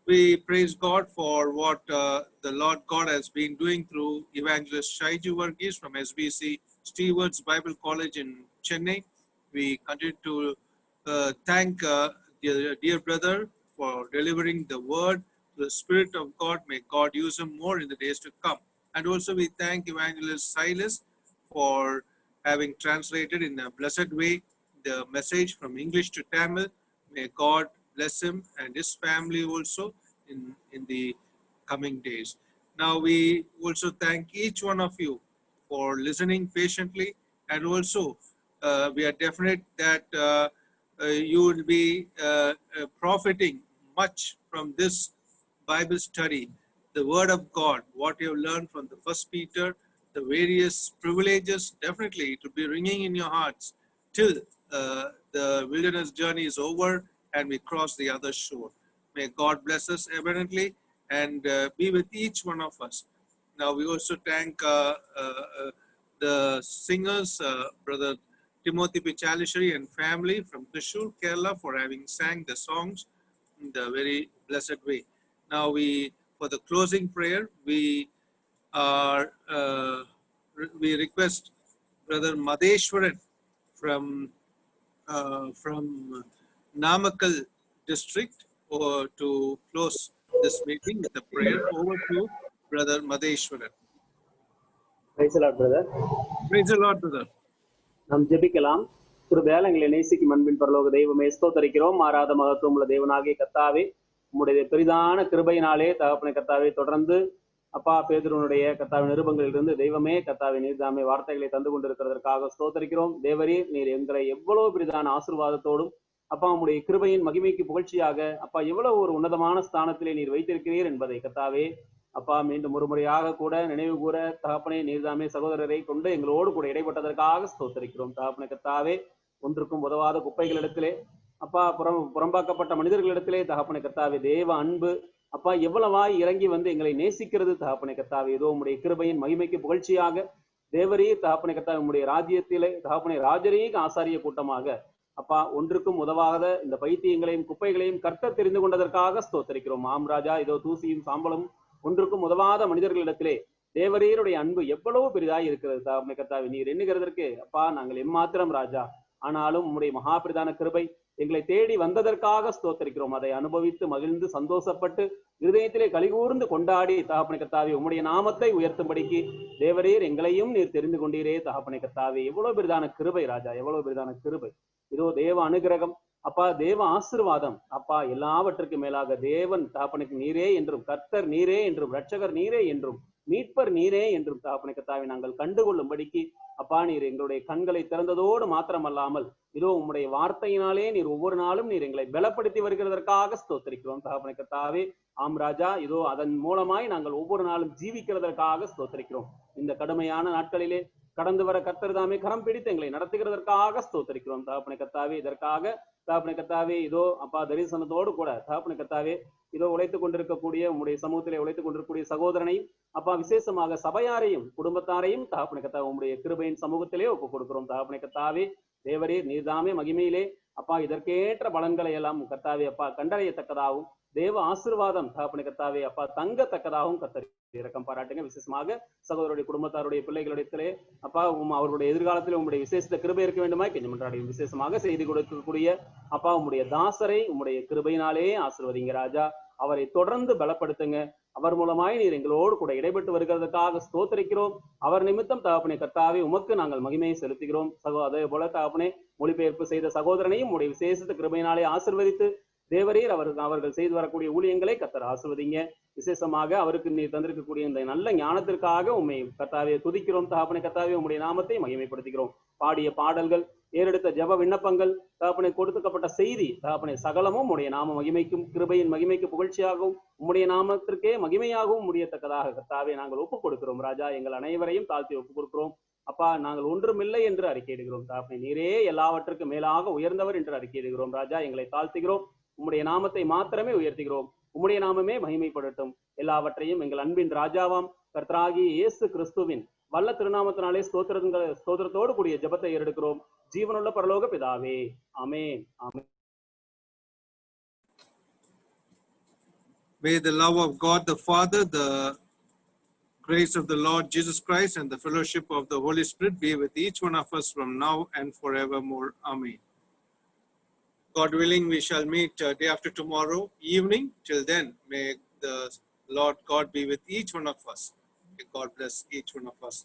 We praise God for what the Lord God has been doing through Evangelist Shaiju Varghese from SBC Stewards Bible College in Chennai. We continue to thank dear brother for delivering the word to the Spirit of God. May God use him more in the days to come. And also we thank Evangelist Silas for having translated in a blessed way the message from English to Tamil. May God bless him and his family also in the coming days. Now we also thank each one of you for listening patiently, and also we are definite that you will be profiting much from this Bible study, the Word of God, what you have learned from the First Peter, the various privileges. Definitely it will be ringing in your hearts till the wilderness journey is over and we cross the other shore. May God bless us abundantly and be with each one of us. Now we also thank the singers, Brother Timothy Pichalishri and family from Thrissur, Kerala, for having sang the songs in the very blessed way. Now for the closing prayer, we request Brother Madheshwaran from Namakkal district to close this meeting with a prayer. Over to Brother Madheshwaran. Praise the Lord, brother. Praise the Lord, brother. நாம் ஜெபிக்கலாம். கிருபையால் எங்களை நேசிக்கும் அன்பின் பரலோக தெய்வமே ஸ்தோத்திரிக்கிறோம். மாறாத மகத்துவம் உள்ள தேவனாகிய கர்த்தாவே, உம்முடைய பெரிதான கிருபையினாலே தகப்பனை கர்த்தாவே தொடர்ந்து அப்பா பேதுருவனுடைய கர்த்தாவின் நிருபங்களிலிருந்து தெய்வமே கர்த்தாவின் நீர்தாமே வார்த்தைகளை தந்து கொண்டிருக்கிறதற்காக ஸ்தோத்திரிக்கிறோம். தேவரீர் நீர் எங்களை எவ்வளவு பெரிதான ஆசீர்வாதத்தோடும் அப்பா உம்முடைய கிருபையின் மகிமைக்கு புகழ்ச்சியாக அப்பா எவ்வளவு ஒரு உன்னதமான ஸ்தானத்திலே நீர் வைத்திருக்கிறீர் என்பதை கர்த்தாவே அப்பா மீண்டும் ஒரு முறையாக கூட நினைவு கூற தகப்பனை நீர்தாமே சகோதரரை கொண்டு எங்களோடு கூட இடைப்பட்டதற்காக ஸ்தோத்திரிக்கிறோம். தகப்பனை கர்த்தாவே, ஒன்றுக்கும் உதவாத குப்பைகளிடத்திலே அப்பா புறம்பாக்கப்பட்ட மனிதர்களிடத்திலே தகப்பனை கர்த்தாவே தேவ அன்பு அப்பா எவ்வளவாய் இறங்கி வந்து எங்களை நேசிக்கிறது தகப்பனை கர்த்தாவே. ஏதோ உம்முடைய கிருபையின் மகிமைக்கு புகழ்ச்சியாக தேவரீர் தகப்பனை கர்த்தாவே உம்முடைய ராஜ்யத்திலே தகப்பனை ராஜரீக ஆசாரிய கூட்டமாக அப்பா ஒன்றுக்கும் உதவாத இந்த பைத்தியங்களையும் குப்பைகளையும் கர்த்தர் தெரிந்து கொண்டதற்காக ஸ்தோத்திரிக்கிறோம். ராஜா, இதோ தூசியும் சாம்பலும் ஒன்றுக்கும் உதவாத மனிதர்களிடத்திலே தேவரீருடைய அன்பு எவ்வளவு பெரிதாய் இருக்கிறது தகப்பனை கர்த்தாவே. நீர் எண்ணுகிறதற்கு அப்பா நாங்கள் எம்மாத்திரம் ராஜா. ஆனாலும் உம்முடைய மகாபிரதான கிருபை எங்களை தேடி வந்ததற்காக ஸ்தோத்திரிக்கிறோம். அதை அனுபவித்து மகிழ்ந்து சந்தோஷப்பட்டு இருதயத்திலே கலிகூர்ந்து கொண்டாடி தகப்பனை கர்த்தாவே உம்முடைய நாமத்தை உயர்த்தும்படிக்கு தேவரீர் எங்களையும் நீர் தெரிந்து கொண்டீரே தகப்பனை கர்த்தாவே. எவ்வளவு பெரிதான கிருபை ராஜா, எவ்வளவு பெரிதான கிருபை. இதோ தேவ அனுகிரகம் அப்பா, தேவ ஆசீர்வாதம் அப்பா, எல்லாவற்றுக்கும் மேலாக தேவன் தகப்பனுக்கு நீரே என்றும், கர்த்தர் நீரே என்றும், இரட்சகர் நீரே என்றும், மீட்பர் நீரே என்றும் தகப்பனை கர்த்தாவே நாங்கள் கண்டுகொள்ளும்படிக்கு அப்பா நீர் எங்களுடைய கண்களை திறந்ததோடு மாத்திரமல்லாமல் இதோ உம்முடைய வார்த்தையினாலே நீர் ஒவ்வொரு நாளும் நீர் எங்களை பலப்படுத்தி வருகிறதற்காக ஸ்தோத்திரிக்கிறோம் தகப்பனை கர்த்தாவே. ராஜா, இதோ அதன் மூலமாய் நாங்கள் ஒவ்வொரு நாளும் ஜீவிக்கிறதற்காக ஸ்தோத்திரிக்கிறோம். இந்த கடுமையான நாட்களிலே கடந்து வர கர்த்தர் தாமே கரம் பிடித்து எங்களை நடத்துகிறதற்காக ஸ்தோத்திரிக்கிறோம் தகப்பனை கர்த்தாவே. இதற்காக தகப்பனை கர்த்தாவே இதோ அப்பா தரிசனத்தோடு கூட தகப்பனை கர்த்தாவே இதோ உழைத்துக் கொண்டிருக்கக்கூடிய உங்களுடைய சமூகத்திலே உழைத்துக் கொண்டிருக்கக்கூடிய சகோதரனையும் அப்பா விசேஷமாக சபையாரையும் குடும்பத்தாரையும் தகப்பனை கர்த்தாவே உங்களுடைய கிருபையின் சமூகத்திலே ஒப்புக் கொடுக்கிறோம் தகப்பனை கர்த்தாவே. தேவரீர் நீர்தாமே மகிமையிலே அப்பா இதற்கேற்ற பலன்களை எல்லாம் கர்த்தாவே அப்பா கண்டறியத்தக்கதாகவும் தேவ ஆசீர்வாதம் தகப்பனை கர்த்தாவே அப்பா தங்கத்தக்கதாகவும் கர்த்தர் இரக்கம் பாராட்டுங்க. விசேஷமாக சகோதரருடைய குடும்பத்தாருடைய பிள்ளைகளிடத்திலே அப்பா அவருடைய எதிர்காலத்தில் உங்களுடைய விசேஷ கிருபை இருக்க வேண்டுமா கெஞ்ச மன்றாடுகிறேன். விசேஷமாக செய்தி கொடுக்கக்கூடிய அப்பா உங்களுடைய தாசரை உங்களுடைய கிருபையினாலே ஆசீர்வதிங்க ராஜா. அவரை தொடர்ந்து பலப்படுத்துங்க. அவர் மூலமாய் நீர் எங்களோடு கூட இடைப்பட்டு வருகிறதுக்காக ஸ்தோத்திரிக்கிறோம். அவர் நிமித்தம் தகப்பனை கர்த்தாவே உமக்கு நாங்கள் மகிமையை செலுத்துகிறோம். அதே போல தகப்பனே மொழிபெயர்ப்பு செய்த சகோதரனையும் உங்களுடைய விசேஷ கிருபையினாலே ஆசீர்வதித்து தேவரீர் அவர்கள் செய்து வரக்கூடிய ஊழியங்களை கர்த்தர் ஆசீர்வதிங்க. விசேஷமாக அவருக்கு நீர் தந்திருக்கக்கூடிய இந்த நல்ல ஞானத்திற்காக உண்மை கர்த்தாவே துதிக்கிறோம் தகப்பனை கர்த்தாவே. உம்முடைய நாமத்தை மகிமைப்படுத்துகிறோம். பாடிய பாடல்கள் ஏறெடுத்த ஜெப விண்ணப்பங்கள் தகப்பனை கொடுத்துக்கப்பட்ட செய்தி தகப்பனை சகலமும் உடைய நாம மகிமைக்கும் கிருபையின் மகிமைக்கு புகழ்ச்சியாகவும் உம்முடைய நாமத்திற்கே மகிமையாகவும் முடியத்தக்கதாக கர்த்தாவே நாங்கள் ஒப்புக் கொடுக்கிறோம் ராஜா. எங்கள் அனைவரையும் தாழ்த்தி ஒப்புக் கொடுக்கிறோம் அப்பா. நாங்கள் ஒன்றுமில்லை என்று அறிக்கையிடுகிறோம் தகப்பனை. நீரே எல்லாவற்றுக்கும் மேலாக உயர்ந்தவர் என்று அறிக்கையிடுகிறோம் ராஜா. எங்களை தாழ்த்துகிறோம். உம்முடைய நாமத்தை மாத்திரமே உயர்த்துகிறோம். உம்முடைய நாமமே மகிமைப்படட்டும். எல்லாவற்றையும் எங்கள் அன்பின் ராஜாவாம் கர்த்தராகிய இயேசு கிறிஸ்துவின் வல்ல திருநாமத்தினாலே ஸ்தோத்திரத்தோடு கூடிய ஜெபத்தை ஏறெடுக்கிறோம் ஜீவனுள்ள பரலோக பிதாவே. ஆமென். ஆமென். May the love of God the Father, the grace of the Lord Jesus Christ, and the fellowship of the Holy Spirit be with each one of us from now and forevermore. Amen. God willing, we shall meet day after tomorrow evening. Till then, may the Lord God be with each one of us. May God bless each one of us.